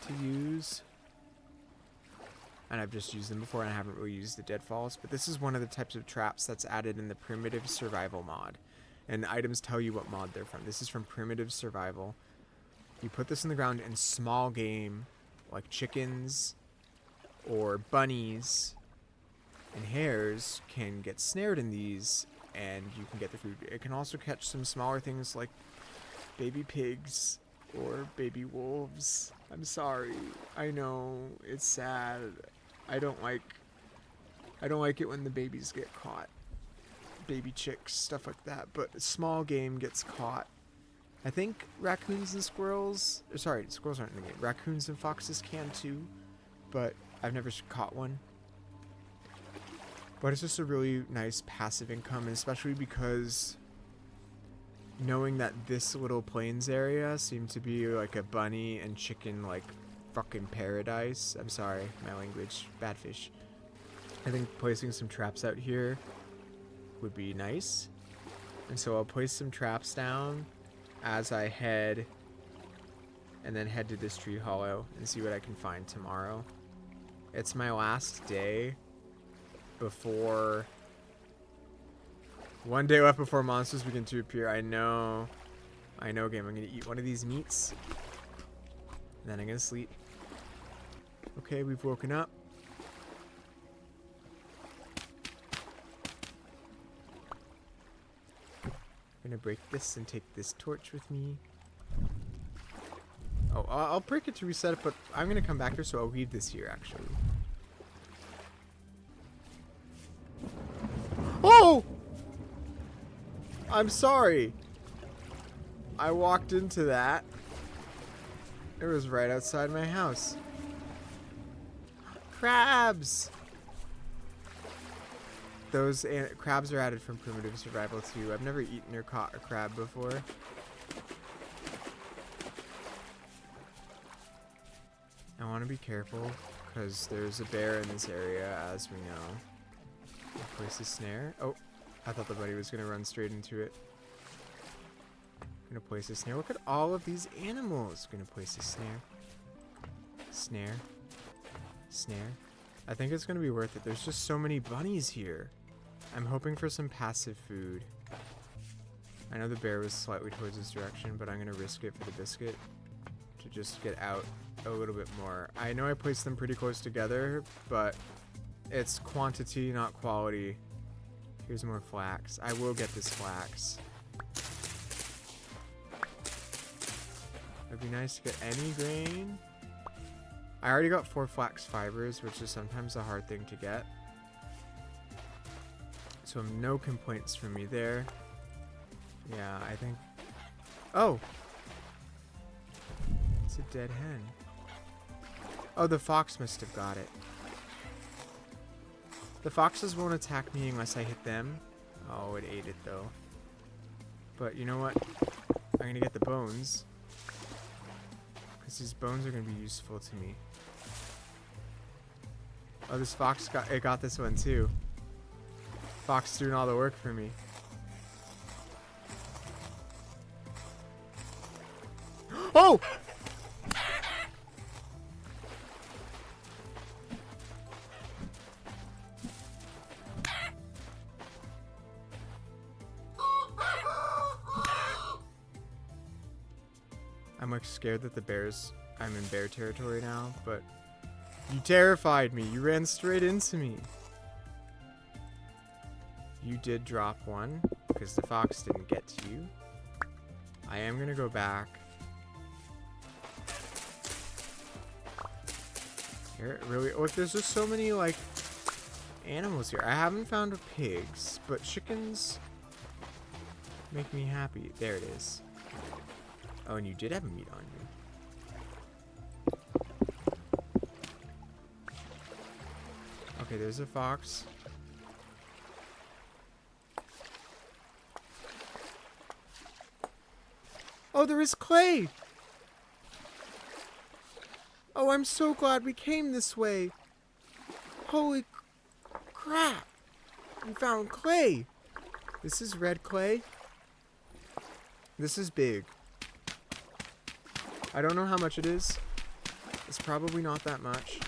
S1: to use, and I've just used them before and I haven't really used the deadfalls, but this is one of the types of traps that's added in the primitive survival mod, and items tell you what mod they're from. This is from primitive survival. You put this in the ground and small game like chickens or bunnies and hares can get snared in these and you can get the food. It can also catch some smaller things like baby pigs or baby wolves. I'm sorry. I know it's sad. I don't like it when the babies get caught. Baby chicks, stuff like that. But small game gets caught. I think raccoons and squirrels... Sorry, squirrels aren't in the game. Raccoons and foxes can too. But I've never caught one. But it's just a really nice passive income. And especially because... knowing that this little plains area seemed to be like a bunny and chicken like fucking paradise. I'm sorry, my language. Bad fish. I think placing some traps out here would be nice. And so I'll place some traps down as I head and then head to this tree hollow and see what I can find tomorrow. It's my last day before... One day left before monsters begin to appear. I know, game. I'm going to eat one of these meats. And then I'm going to sleep. Okay, we've woken up. I'm going to break this and take this torch with me. Oh, I'll break it to reset it, but I'm going to come back here, so I'll leave this here, actually. Oh! I'm sorry. I walked into that. It was right outside my house. Crabs! Those crabs are added from primitive survival too. I've never eaten or caught a crab before. I want to be careful because there's a bear in this area, as we know. I'll place a snare. Oh, I thought the buddy was going to run straight into it. Gonna place a snare. Look at all of these animals. Gonna place a snare. Snare. Snare. I think it's gonna be worth it. There's just so many bunnies here. I'm hoping for some passive food. I know the bear was slightly towards this direction, but I'm gonna risk it for the biscuit to just get out a little bit more. I know I placed them pretty close together, but it's quantity, not quality. Here's more flax. I will get this flax. It'd be nice to get any grain. I already got 4 flax fibers, which is sometimes a hard thing to get. So no complaints from me there. Yeah, I think... Oh! It's a dead hen. Oh, the fox must have got it. The foxes won't attack me unless I hit them. Oh, it ate it though. But you know what? I'm gonna get the bones. Because these bones are gonna be useful to me. Oh, this fox got this one too. Fox doing all the work for me. Oh! I'm like scared that I'm in bear territory now, but you terrified me. You ran straight into me. You did drop one because the fox didn't get to you. I am gonna go back. Here, really? Look, there's just so many like animals here. I haven't found pigs, but chickens make me happy. There it is. Oh, and you did have meat on you. Okay, there's a fox. Oh, there is clay! Oh, I'm so glad we came this way. Holy crap! We found clay! This is red clay. This is big. I don't know how much it is. It's probably not that much.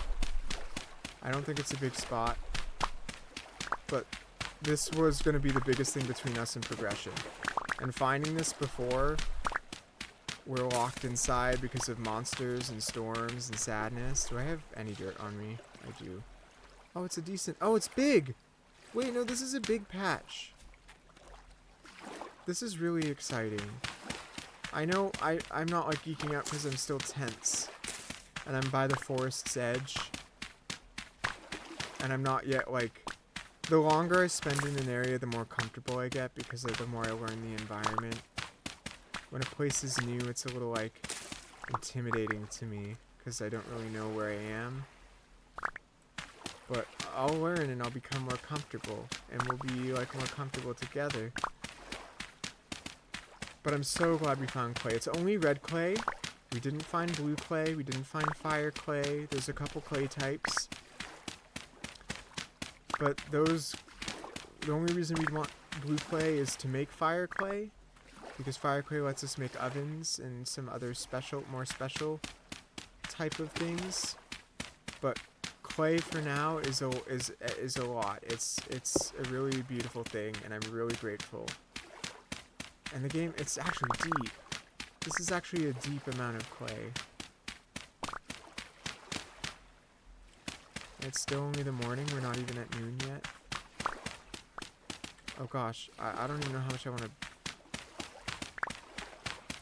S1: I don't think it's a big spot. But this was going to be the biggest thing between us and progression. And finding this before we're locked inside because of monsters and storms and sadness. Do I have any dirt on me? I do. Oh, it's a decent... Oh, it's big! Wait, no, this is a big patch. This is really exciting. I know I'm not like geeking out because I'm still tense. And I'm by the forest's edge. And I'm not yet like... The longer I spend in an area, the more comfortable I get because the more I learn the environment. When a place is new, it's a little like intimidating to me because I don't really know where I am. But I'll learn and I'll become more comfortable and we'll be like more comfortable together. But I'm so glad we found clay. It's only red clay. We didn't find blue clay. We didn't find fire clay. There's a couple clay types. But those... The only reason we'd want blue clay is to make fire clay. Because fire clay lets us make ovens and some other more special type of things. But clay for now is a lot. It's a really beautiful thing and I'm really grateful. And the game, it's actually deep. This is actually a deep amount of clay. It's still only the morning. We're not even at noon yet. Oh gosh, I don't even know how much I want to...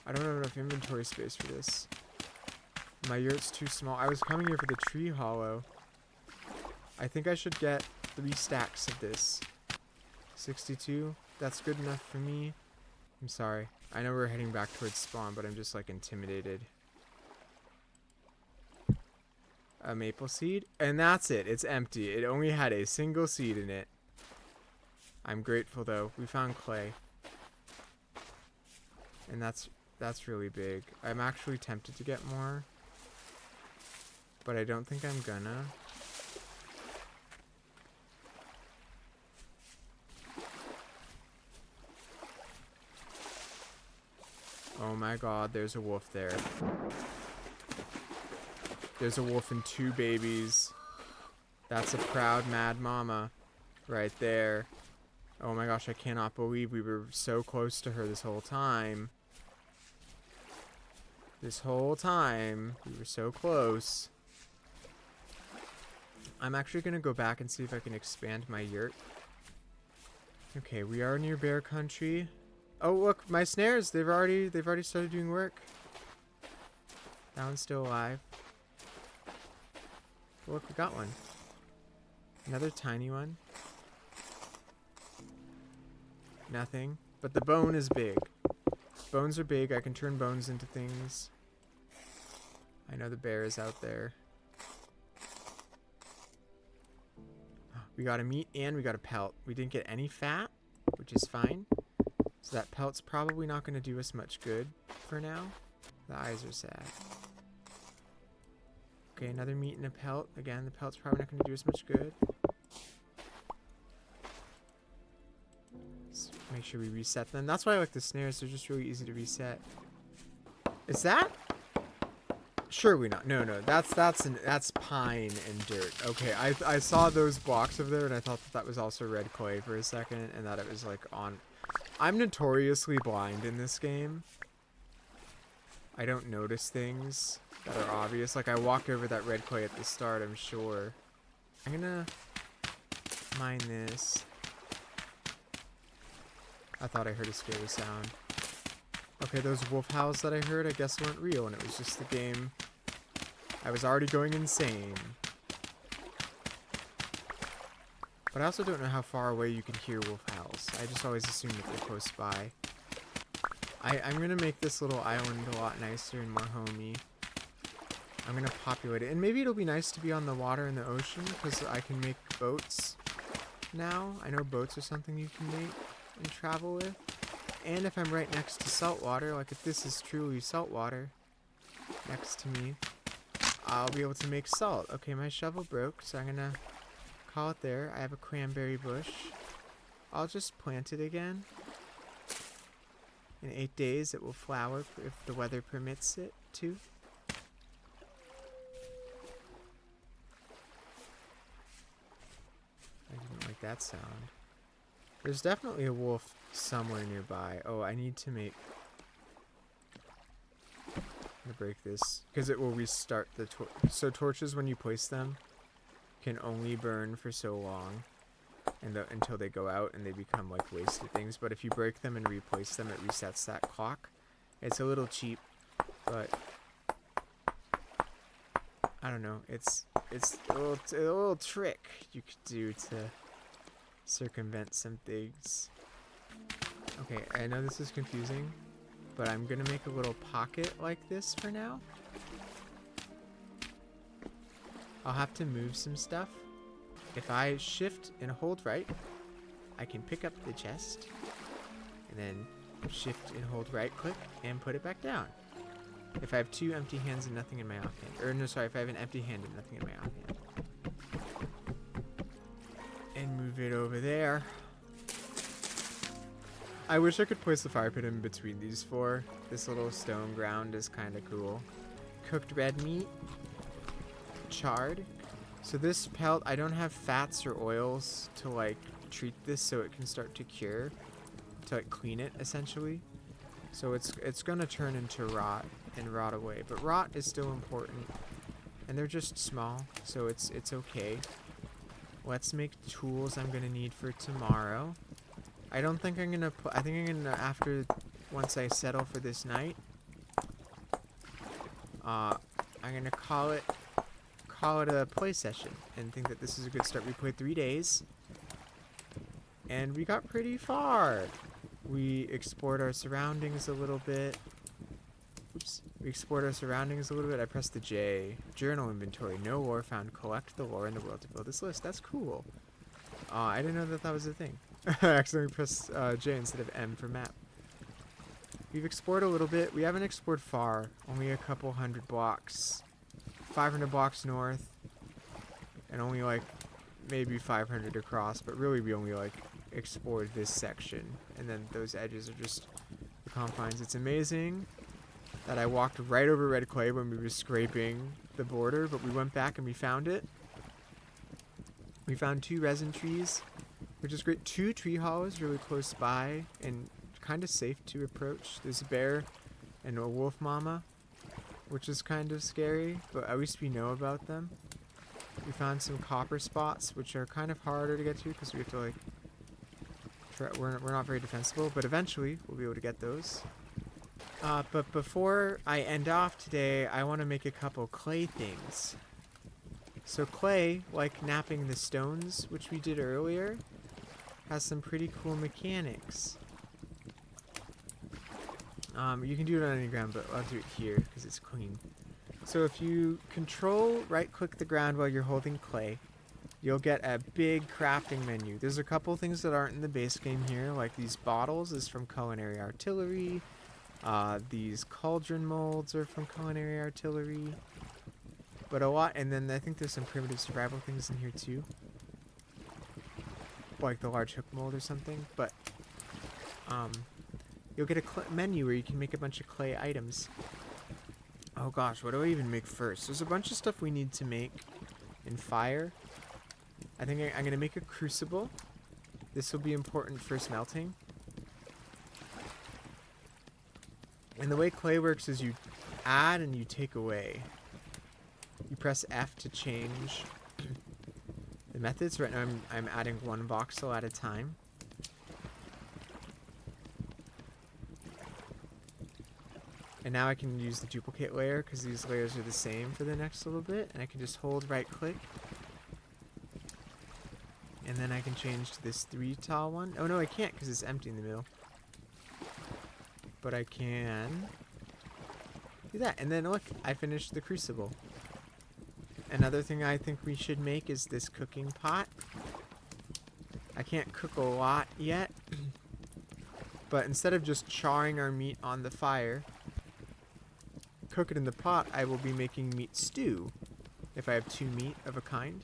S1: I don't have enough inventory space for this. My yurt's too small. I was coming here for the tree hollow. I think I should get 3 stacks of this. 62. That's good enough for me. I'm sorry. I know we're heading back towards spawn, but I'm just like intimidated. A maple seed? And that's it. It's empty. It only had a single seed in it. I'm grateful though. We found clay. And that's really big. I'm actually tempted to get more. But I don't think I'm gonna. Oh my god, there's a wolf there. There's a wolf and 2 babies. That's a proud mad mama right there. Oh my gosh, I cannot believe we were so close to her this whole time. This whole time, we were so close. I'm actually gonna go back and see if I can expand my yurt. Okay, we are near bear country. Oh look, my snares, they've already started doing work. That one's still alive. Look, we got one. Another tiny one. Nothing. But the bone is big. Bones are big. I can turn bones into things. I know the bear is out there. We got a meat and we got a pelt. We didn't get any fat, which is fine. So that pelt's probably not going to do us much good for now. The eyes are sad. Okay, another meat and a pelt. Again, the pelt's probably not going to do us much good. Let's make sure we reset them. That's why I like the snares. They're just really easy to reset. Is that? Surely not. No, that's pine and dirt. Okay, I saw those blocks over there and I thought that was also red clay for a second and that it was like on. I'm notoriously blind in this game. I don't notice things that are obvious. Like I walked over that red clay at the start, I'm sure. I'm gonna mine this. I thought I heard a scary sound. Okay, those wolf howls that I heard, I guess weren't real, and it was just the game. I was already going insane. But I also don't know how far away you can hear wolf howls. I just always assume that they're close by. I'm going to make this little island a lot nicer and more homey. I'm going to populate it. And maybe it'll be nice to be on the water in the ocean, because I can make boats now. I know boats are something you can make and travel with. And if I'm right next to salt water, like if this is truly salt water next to me, I'll be able to make salt. Okay, my shovel broke, so I'm gonna call it there. I have a cranberry bush. I'll just plant it again. In 8 days it will flower if the weather permits it to. I didn't like that sound. There's definitely a wolf somewhere nearby. Oh, I need to make... I'm gonna break this, because it will restart the so torches, when you place them, can only burn for so long, and until they go out and they become like wasted things. But if you break them and replace them, it resets that clock. It's a little cheap, but I don't know. It's a little trick you could do to circumvent some things. Okay, I know this is confusing, but I'm gonna make a little pocket like this for now. I'll have to move some stuff. If I shift and hold right, I can pick up the chest, and then shift and hold right click and put it back down. If I have 2 empty hands and nothing in my offhand, or no, sorry, if I have an empty hand and nothing in my offhand. And move it over there. I wish I could place the fire pit in between these 4. This little stone ground is kind of cool. Cooked red meat. Charred. So this pelt, I don't have fats or oils to like treat this so it can start to cure. To like clean it essentially. So it's gonna turn into rot and rot away. But rot is still important. And they're just small, so it's okay. Let's make tools I'm gonna need for tomorrow. I don't think I'm gonna I think I'm gonna, once I settle for this night, I'm gonna call it a play session and think that this is a good start. We played 3 days and we got pretty far. We explored our surroundings a little bit. Oops. We explored our surroundings a little bit. I pressed the J. Journal inventory. No lore found. Collect the lore in the world to fill this list. That's cool. I didn't know that that was a thing. I accidentally pressed J instead of M for map. We've explored a little bit. We haven't explored far. Only a couple 100 blocks. 500 blocks north. And only like maybe 500 across. But really we only like explored this section. And then those edges are just a confines. It's amazing that I walked right over red clay when we were scraping the border, but we went back and we found it. We found 2 resin trees, which is great. 2 tree hollows really close by and kind of safe to approach. There's a bear and a wolf mama, which is kind of scary, but at least we know about them. We found some copper spots, which are kind of harder to get to because we have to, like, we're not very defensible, but eventually we'll be able to get those. But before I end off today, I want to make a couple clay things. So clay, like napping the stones, which we did earlier, has some pretty cool mechanics. You can do it on any ground, but I'll do it here because it's clean. So if you control right-click the ground while you're holding clay, you'll get a big crafting menu. There's a couple things that aren't in the base game here, like these bottles is from Culinary Artillery. These cauldron molds are from Culinary Artillery. But a lot, and then I think there's some primitive survival things in here too. Like the large hook mold or something, but you'll get a menu where you can make a bunch of clay items. Oh gosh, what do I even make first? There's a bunch of stuff we need to make in fire. I think I'm going to make a crucible. This will be important for smelting. And the way clay works is you add and you take away. You press F to change the methods. Right now I'm adding 1 voxel at a time. And now I can use the duplicate layer because these layers are the same for the next little bit. And I can just hold right click. And then I can change to this 3 tile one. Oh no, I can't because it's empty in the middle. But I can do that. And then look, I finished the crucible. Another thing I think we should make is this cooking pot. I can't cook a lot yet. But instead of just charring our meat on the fire, cook it in the pot, I will be making meat stew if I have 2 meat of a kind.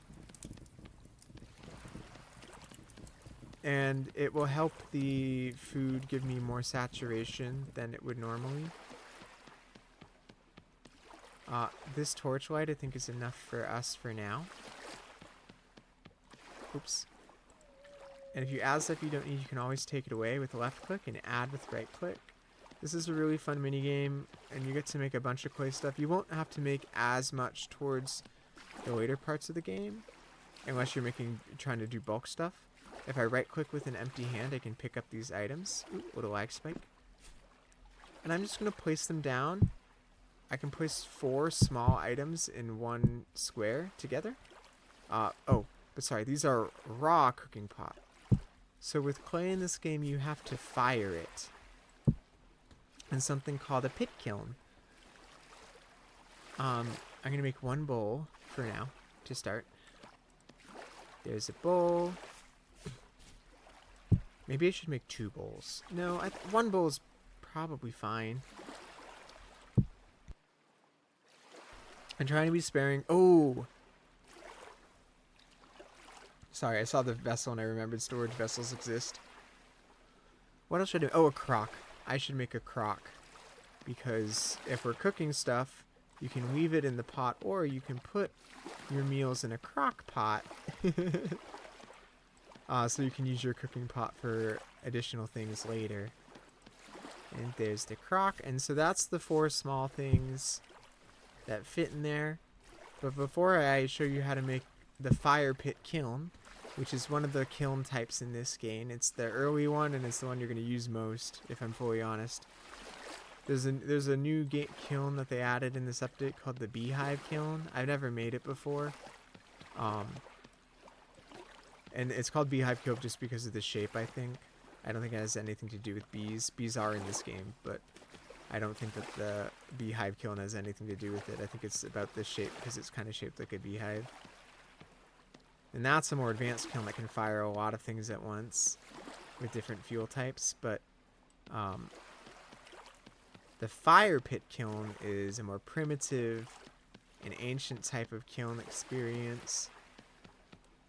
S1: And it will help the food give me more saturation than it would normally. This torchlight I think is enough for us for now. Oops. And if you add stuff you don't need, you can always take it away with left click and add with right click. This is a really fun mini game, and you get to make a bunch of clay stuff. You won't have to make as much towards the later parts of the game, unless you're trying to do bulk stuff. If I right click with an empty hand, I can pick up these items. Ooh, little lag spike. And I'm just going to place them down. I can place 4 small items in 1 square together. Oh, but sorry, these are raw cooking pot. So with clay in this game, you have to fire it in something called a pit kiln. I'm going to make 1 bowl for now to start. There's a bowl. Maybe I should make 2 bowls. No, 1 bowl is probably fine. I'm trying to be sparing. Oh! Sorry, I saw the vessel and I remembered storage vessels exist. What else should I do? Oh, a crock. I should make a crock. Because if we're cooking stuff, you can leave it in the pot or you can put your meals in a crock pot. So you can use your cooking pot for additional things later. And there's the crock. And so that's the 4 small things that fit in there. But before I show you how to make the fire pit kiln, which is one of the kiln types in this game. It's the early one and it's the one you're going to use most, if I'm fully honest. There's a new kiln that they added in this update called the beehive kiln. I've never made it before. And it's called beehive kiln just because of the shape, I think. I don't think it has anything to do with bees. Bees are in this game, but I don't think that the beehive kiln has anything to do with it. I think it's about the shape because it's kind of shaped like a beehive. And that's a more advanced kiln that can fire a lot of things at once with different fuel types. But the fire pit kiln is a more primitive and ancient type of kiln experience.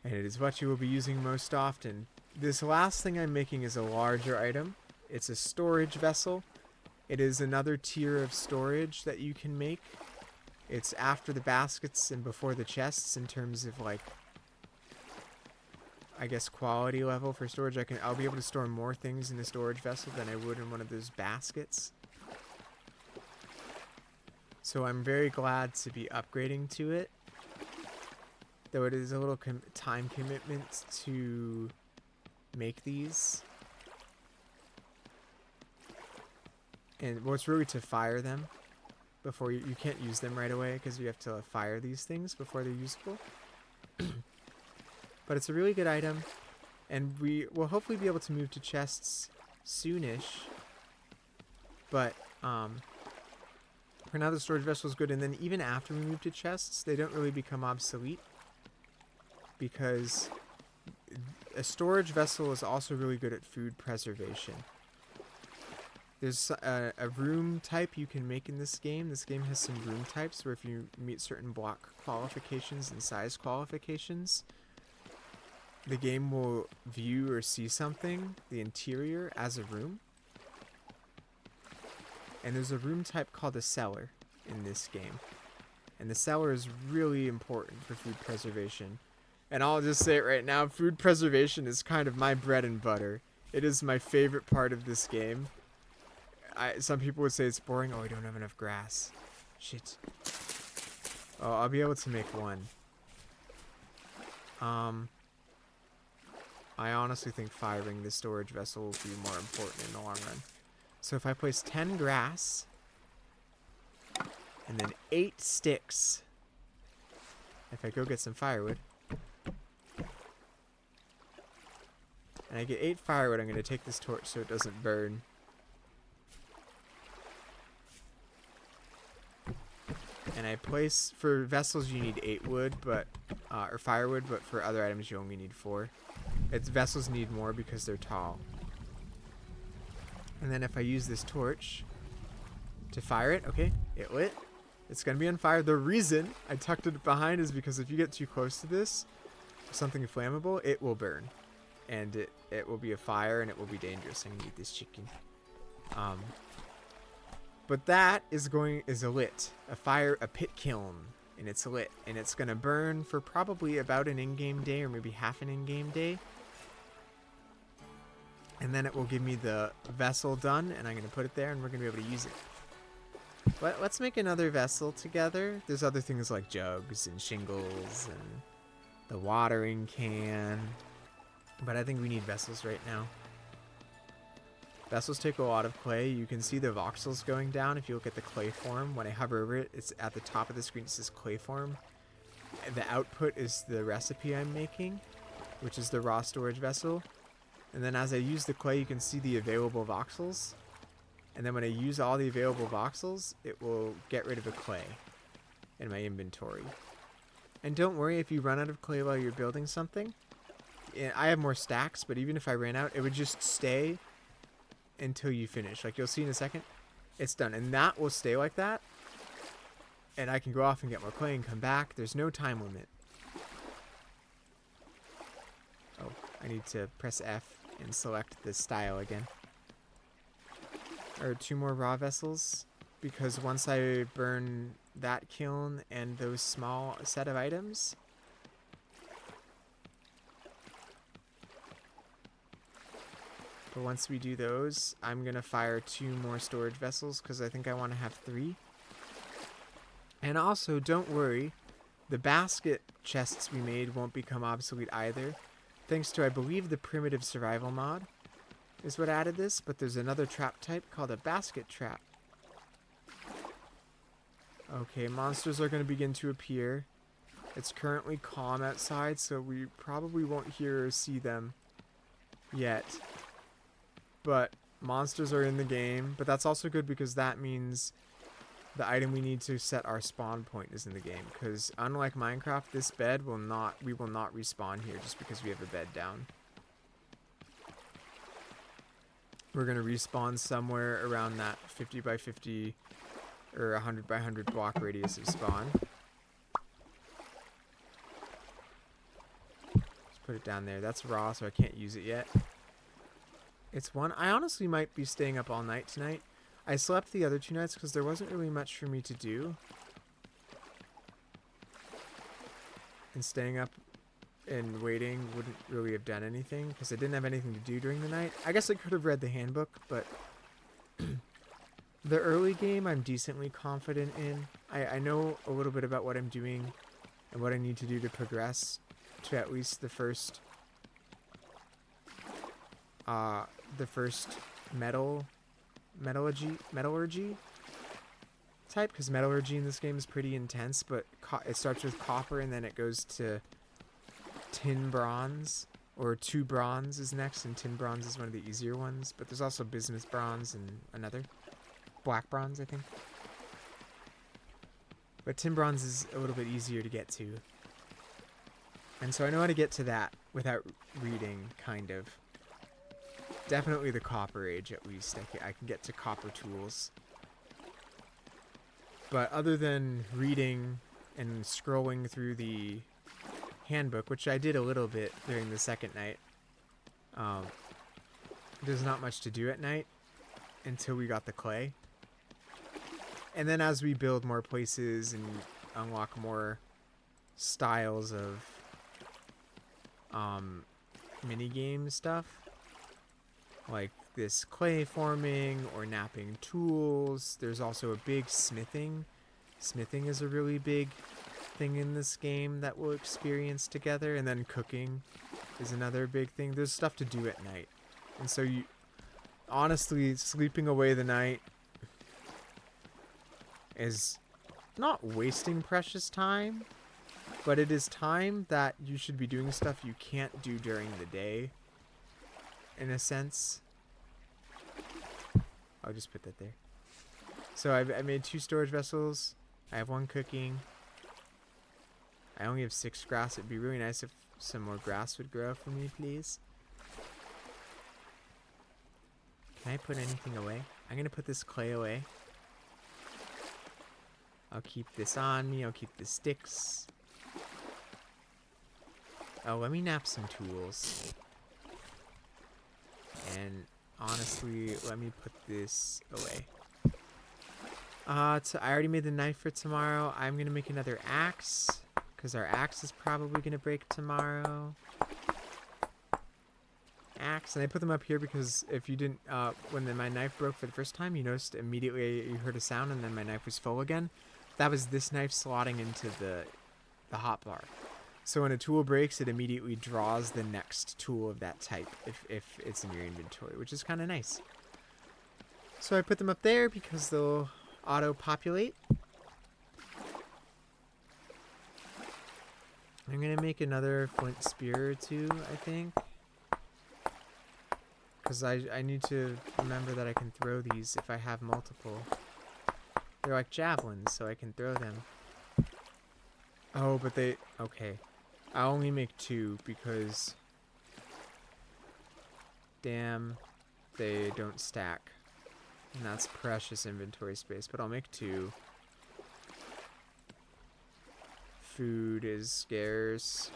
S1: And it is what you will be using most often. This last thing I'm making is a larger item. It's a storage vessel. It is another tier of storage that you can make. It's after the baskets and before the chests in terms of like, I guess, quality level for storage. I'll be able to store more things in a storage vessel than I would in one of those baskets. So I'm very glad to be upgrading to it. Though it is a little time commitment to make these. And well, it's really to fire them before you can't use them right away because you have to fire these things before they're usable. But it's a really good item, and we will hopefully be able to move to chests soonish. But for now, the storage vessel is good, and then even after we move to chests, they don't really become obsolete because a storage vessel is also really good at food preservation. There's a room type you can make in this game. This game has some room types where if you meet certain block qualifications and size qualifications, the game will view or see something, the interior, as a room. And there's a room type called a cellar in this game. And the cellar is really important for food preservation. And I'll just say it right now, food preservation is kind of my bread and butter. It is my favorite part of this game. Some people would say it's boring. Oh, I don't have enough grass. Shit. Oh, I'll be able to make one. I honestly think firing the storage vessel will be more important in the long run. So if I place 10 grass and then 8 sticks, if I go get some firewood, and I get 8 firewood, I'm going to take this torch so it doesn't burn. And I place, for vessels you need 8 wood, but or firewood, but for other items you only need 4. Vessels need more because they're tall. And then if I use this torch to fire it, okay, it lit. It's going to be on fire. The reason I tucked it behind is because if you get too close to this, something flammable, it will burn. And it will be a fire and it will be dangerous. I need this chicken. But that is a lit. A pit kiln. And it's lit. And it's going to burn for probably about an in-game day or maybe half an in-game day. And then it will give me the vessel done. And I'm going to put it there and we're going to be able to use it. But let's make another vessel together. There's other things like jugs and shingles and the watering can. But I think we need vessels right now. Vessels take a lot of clay. You can see the voxels going down if you look at the clay form. When I hover over it, it's at the top of the screen. It says clay form. The output is the recipe I'm making, which is the raw storage vessel. And then as I use the clay, you can see the available voxels. And then when I use all the available voxels, it will get rid of the clay in my inventory. And don't worry if you run out of clay while you're building something. I have more stacks, but even if I ran out, it would just stay until you finish. Like you'll see in a second, it's done. And that will stay like that. And I can go off and get more clay and come back. There's no time limit. Oh, I need to press F and select the style again. Or 2 more raw vessels. Because once I burn that kiln and those small set of items, but once we do those, I'm going to fire 2 more storage vessels because I think I want to have 3. And also, don't worry, the basket chests we made won't become obsolete either. Thanks to, I believe, the primitive survival mod is what added this, but there's another trap type called a basket trap. Okay, monsters are going to begin to appear. It's currently calm outside, so we probably won't hear or see them yet. But monsters are in the game, but that's also good because that means the item we need to set our spawn point is in the game. Because unlike Minecraft, this bed we will not respawn here just because we have a bed down. We're going to respawn somewhere around that 50 by 50 or 100 by 100 block radius of spawn. Just put it down there. That's raw, so I can't use it yet. It's 1. I honestly might be staying up all night tonight. I slept the other 2 nights because there wasn't really much for me to do. And staying up and waiting wouldn't really have done anything because I didn't have anything to do during the night. I guess I could have read the handbook, but the early game I'm decently confident in. I know a little bit about what I'm doing and what I need to do to progress to at least the first metallurgy type, because metallurgy in this game is pretty intense, but it starts with copper and then it goes to tin bronze, or 2 bronze is next, and tin bronze is one of the easier ones, but there's also bismuth bronze and another black bronze, I think. But tin bronze is a little bit easier to get to. And so I know how to get to that without reading, kind of. Definitely the Copper Age, at least. I can get to copper tools. But other than reading and scrolling through the handbook, which I did a little bit during the second night, there's not much to do at night until we got the clay. And then as we build more places and unlock more styles of minigame stuff, like this clay forming or napping tools, there's also a big smithing. Smithing is a really big thing in this game that we'll experience together, and then cooking is another big thing. There's stuff to do at night, and so you honestly, sleeping away the night is not wasting precious time, but it is time that you should be doing stuff you can't do during the day, in a sense. I'll just put that there. So I made 2 storage vessels. I have 1 cooking. I only have 6 grass. It'd be really nice if some more grass would grow for me, please. Can I put anything away? I'm gonna put this clay away. I'll keep this on me. I'll keep the sticks. Oh, let me nap some tools. And honestly, let me put this away. So I already made the knife for tomorrow. I'm gonna make another axe, because our axe is probably gonna break tomorrow. Axe, and I put them up here because if you didn't, when my knife broke for the first time, you noticed immediately you heard a sound and then my knife was full again. That was this knife slotting into the hotbar. So when a tool breaks, it immediately draws the next tool of that type if it's in your inventory, which is kind of nice. So I put them up there because they'll auto-populate. I'm going to make another flint spear or 2, I think. Because I need to remember that I can throw these if I have multiple. They're like javelins, so I can throw them. Oh, but they... Okay. I'll only make 2 because... Damn, they don't stack. And that's precious inventory space, but I'll make 2. Food is scarce.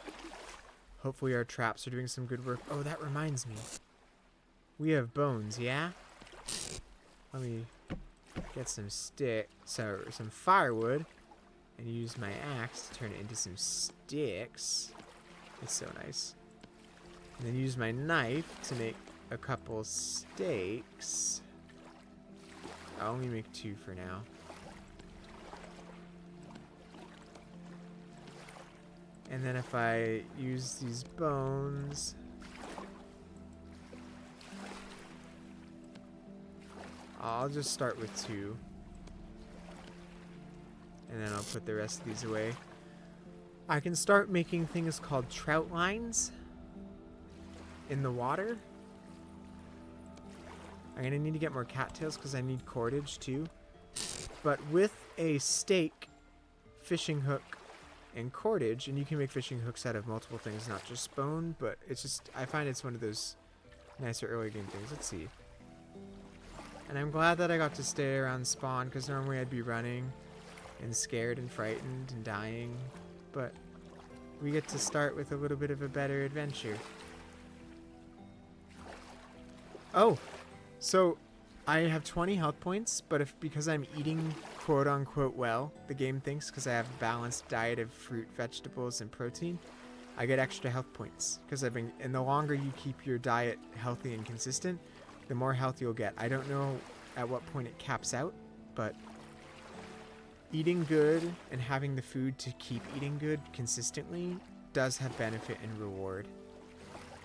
S1: Hopefully our traps are doing some good work. Oh, that reminds me. We have bones, yeah? Let me get some some firewood and use my axe to turn it into some sticks. It's so nice. And then use my knife to make a couple steaks. I'll only make 2 for now. And then if I use these bones... I'll just start with 2. And then I'll put the rest of these away. I can start making things called trout lines in the water. I'm going to need to get more cattails because I need cordage too. But with a stake, fishing hook, and cordage, and you can make fishing hooks out of multiple things, not just bone, but it's just, I find it's one of those nicer early game things. Let's see. And I'm glad that I got to stay around spawn, because normally I'd be running and scared and frightened and dying. But we get to start with a little bit of a better adventure. Oh, so I have 20 health points, but because I'm eating quote unquote well, the game thinks, because I have a balanced diet of fruit, vegetables, and protein, I get extra health points. Because and the longer you keep your diet healthy and consistent, the more health you'll get. I don't know at what point it caps out, but eating good and having the food to keep eating good consistently does have benefit and reward.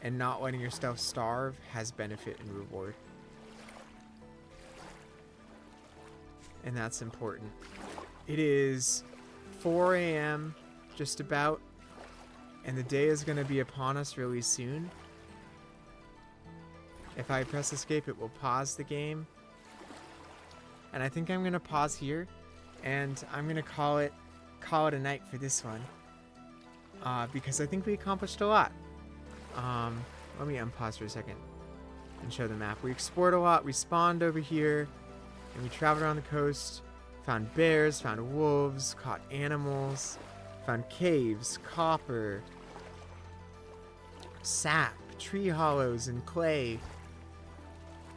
S1: And not letting yourself starve has benefit and reward. And that's important. It is 4 a.m. just about, and the day is going to be upon us really soon. If I press escape, it will pause the game. And I think I'm going to pause here, and I'm going to call it a night for this one. Because I think we accomplished a lot. Let me unpause for a second and show the map. We explored a lot. We spawned over here, and we traveled around the coast, found bears, found wolves, caught animals, found caves, copper, sap, tree hollows, and clay.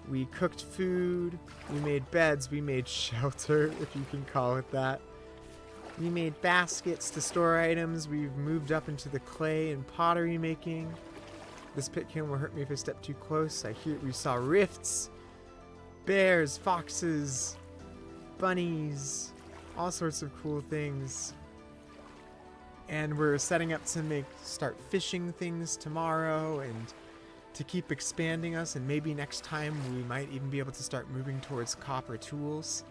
S1: We cooked food, we made beds, we made shelter, if you can call it that. We made baskets to store items, we've moved up into the clay and pottery making. This pit kiln will hurt me if I step too close. We saw rifts, bears, foxes, bunnies, all sorts of cool things. And we're setting up to start fishing things tomorrow and to keep expanding us, and maybe next time we might even be able to start moving towards copper tools.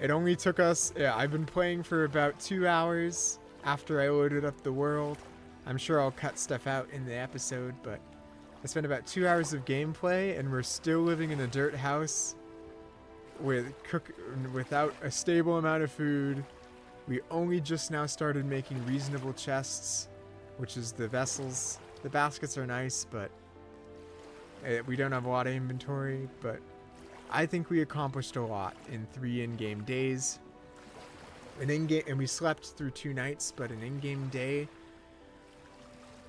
S1: It only took us, I've been playing for about 2 hours after I loaded up the world. I'm sure I'll cut stuff out in the episode, but I spent about 2 hours of gameplay, and we're still living in a dirt house without a stable amount of food. We only just now started making reasonable chests, which is the vessels. The baskets are nice, but we don't have a lot of inventory, but I think we accomplished a lot in 3 in-game days. And we slept through 2 nights, but an in-game day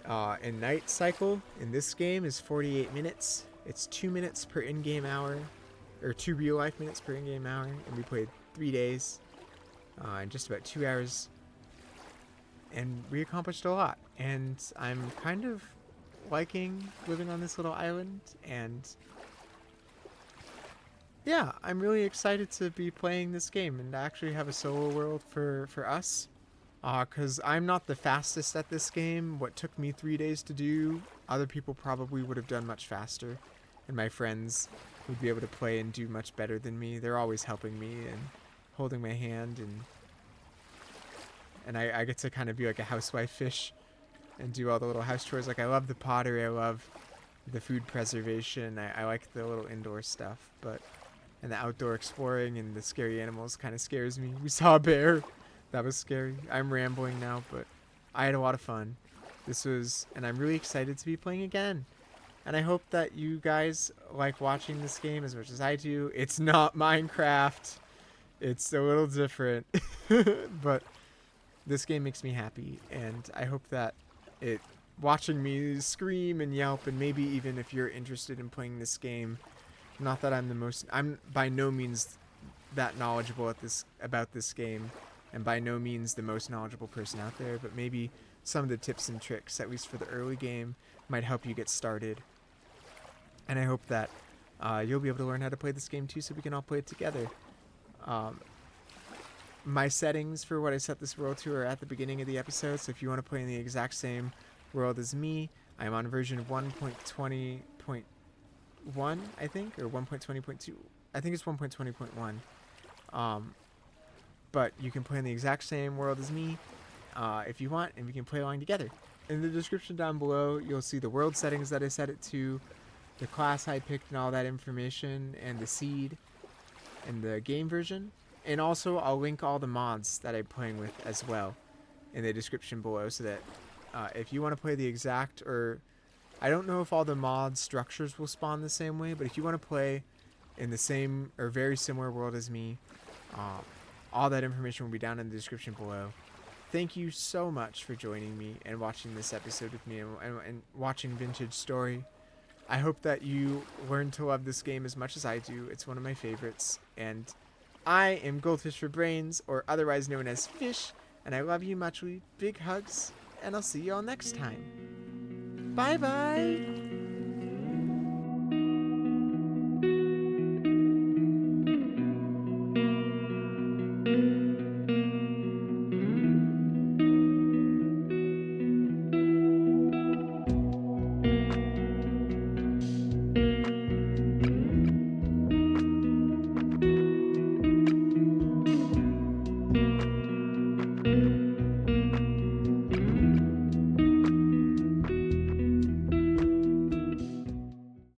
S1: and night cycle in this game is 48 minutes. It's 2 minutes per in-game hour, or 2 real-life minutes per in-game hour, and we played 3 days in just about 2 hours. And we accomplished a lot, and I'm kind of liking living on this little island, and yeah, I'm really excited to be playing this game and actually have a solo world for us, because I'm not the fastest at this game. What took me 3 days to do, other people probably would have done much faster, and my friends would be able to play and do much better than me. They're always helping me and holding my hand, and I get to kind of be like a housewife fish and do all the little house chores. Like, I love the pottery, I love the food preservation, I like the little indoor stuff, and the outdoor exploring and the scary animals kind of scares me. We saw a bear. That was scary. I'm rambling now, but I had a lot of fun. And I'm really excited to be playing again. And I hope that you guys like watching this game as much as I do. It's not Minecraft. It's a little different, but this game makes me happy, and I hope that watching me scream and yelp, and maybe even if you're interested in playing this game, not that I'm by no means that knowledgeable about this game, and by no means the most knowledgeable person out there, but maybe some of the tips and tricks, at least for the early game, might help you get started. And I hope that you'll be able to learn how to play this game too, so we can all play it together. My settings for what I set this world to are at the beginning of the episode, so if you want to play in the exact same world as me, I'm on version 1.20.1, I think, or 1.20.2. I think it's 1.20.1. But you can play in the exact same world as me if you want, and we can play along together. In the description down below, you'll see the world settings that I set it to, the class I picked and all that information, and the seed, and the game version. And also, I'll link all the mods that I'm playing with as well in the description below, so that if you want to play the exact, or I don't know if all the mod structures will spawn the same way, but if you want to play in the same or very similar world as me, all that information will be down in the description below. Thank you so much for joining me and watching this episode with me and watching Vintage Story. I hope that you learn to love this game as much as I do. It's one of my favorites. And I am Goldfish for Brains, or otherwise known as Fish, and I love you muchly. Big hugs, and I'll see you all next time. Bye-bye!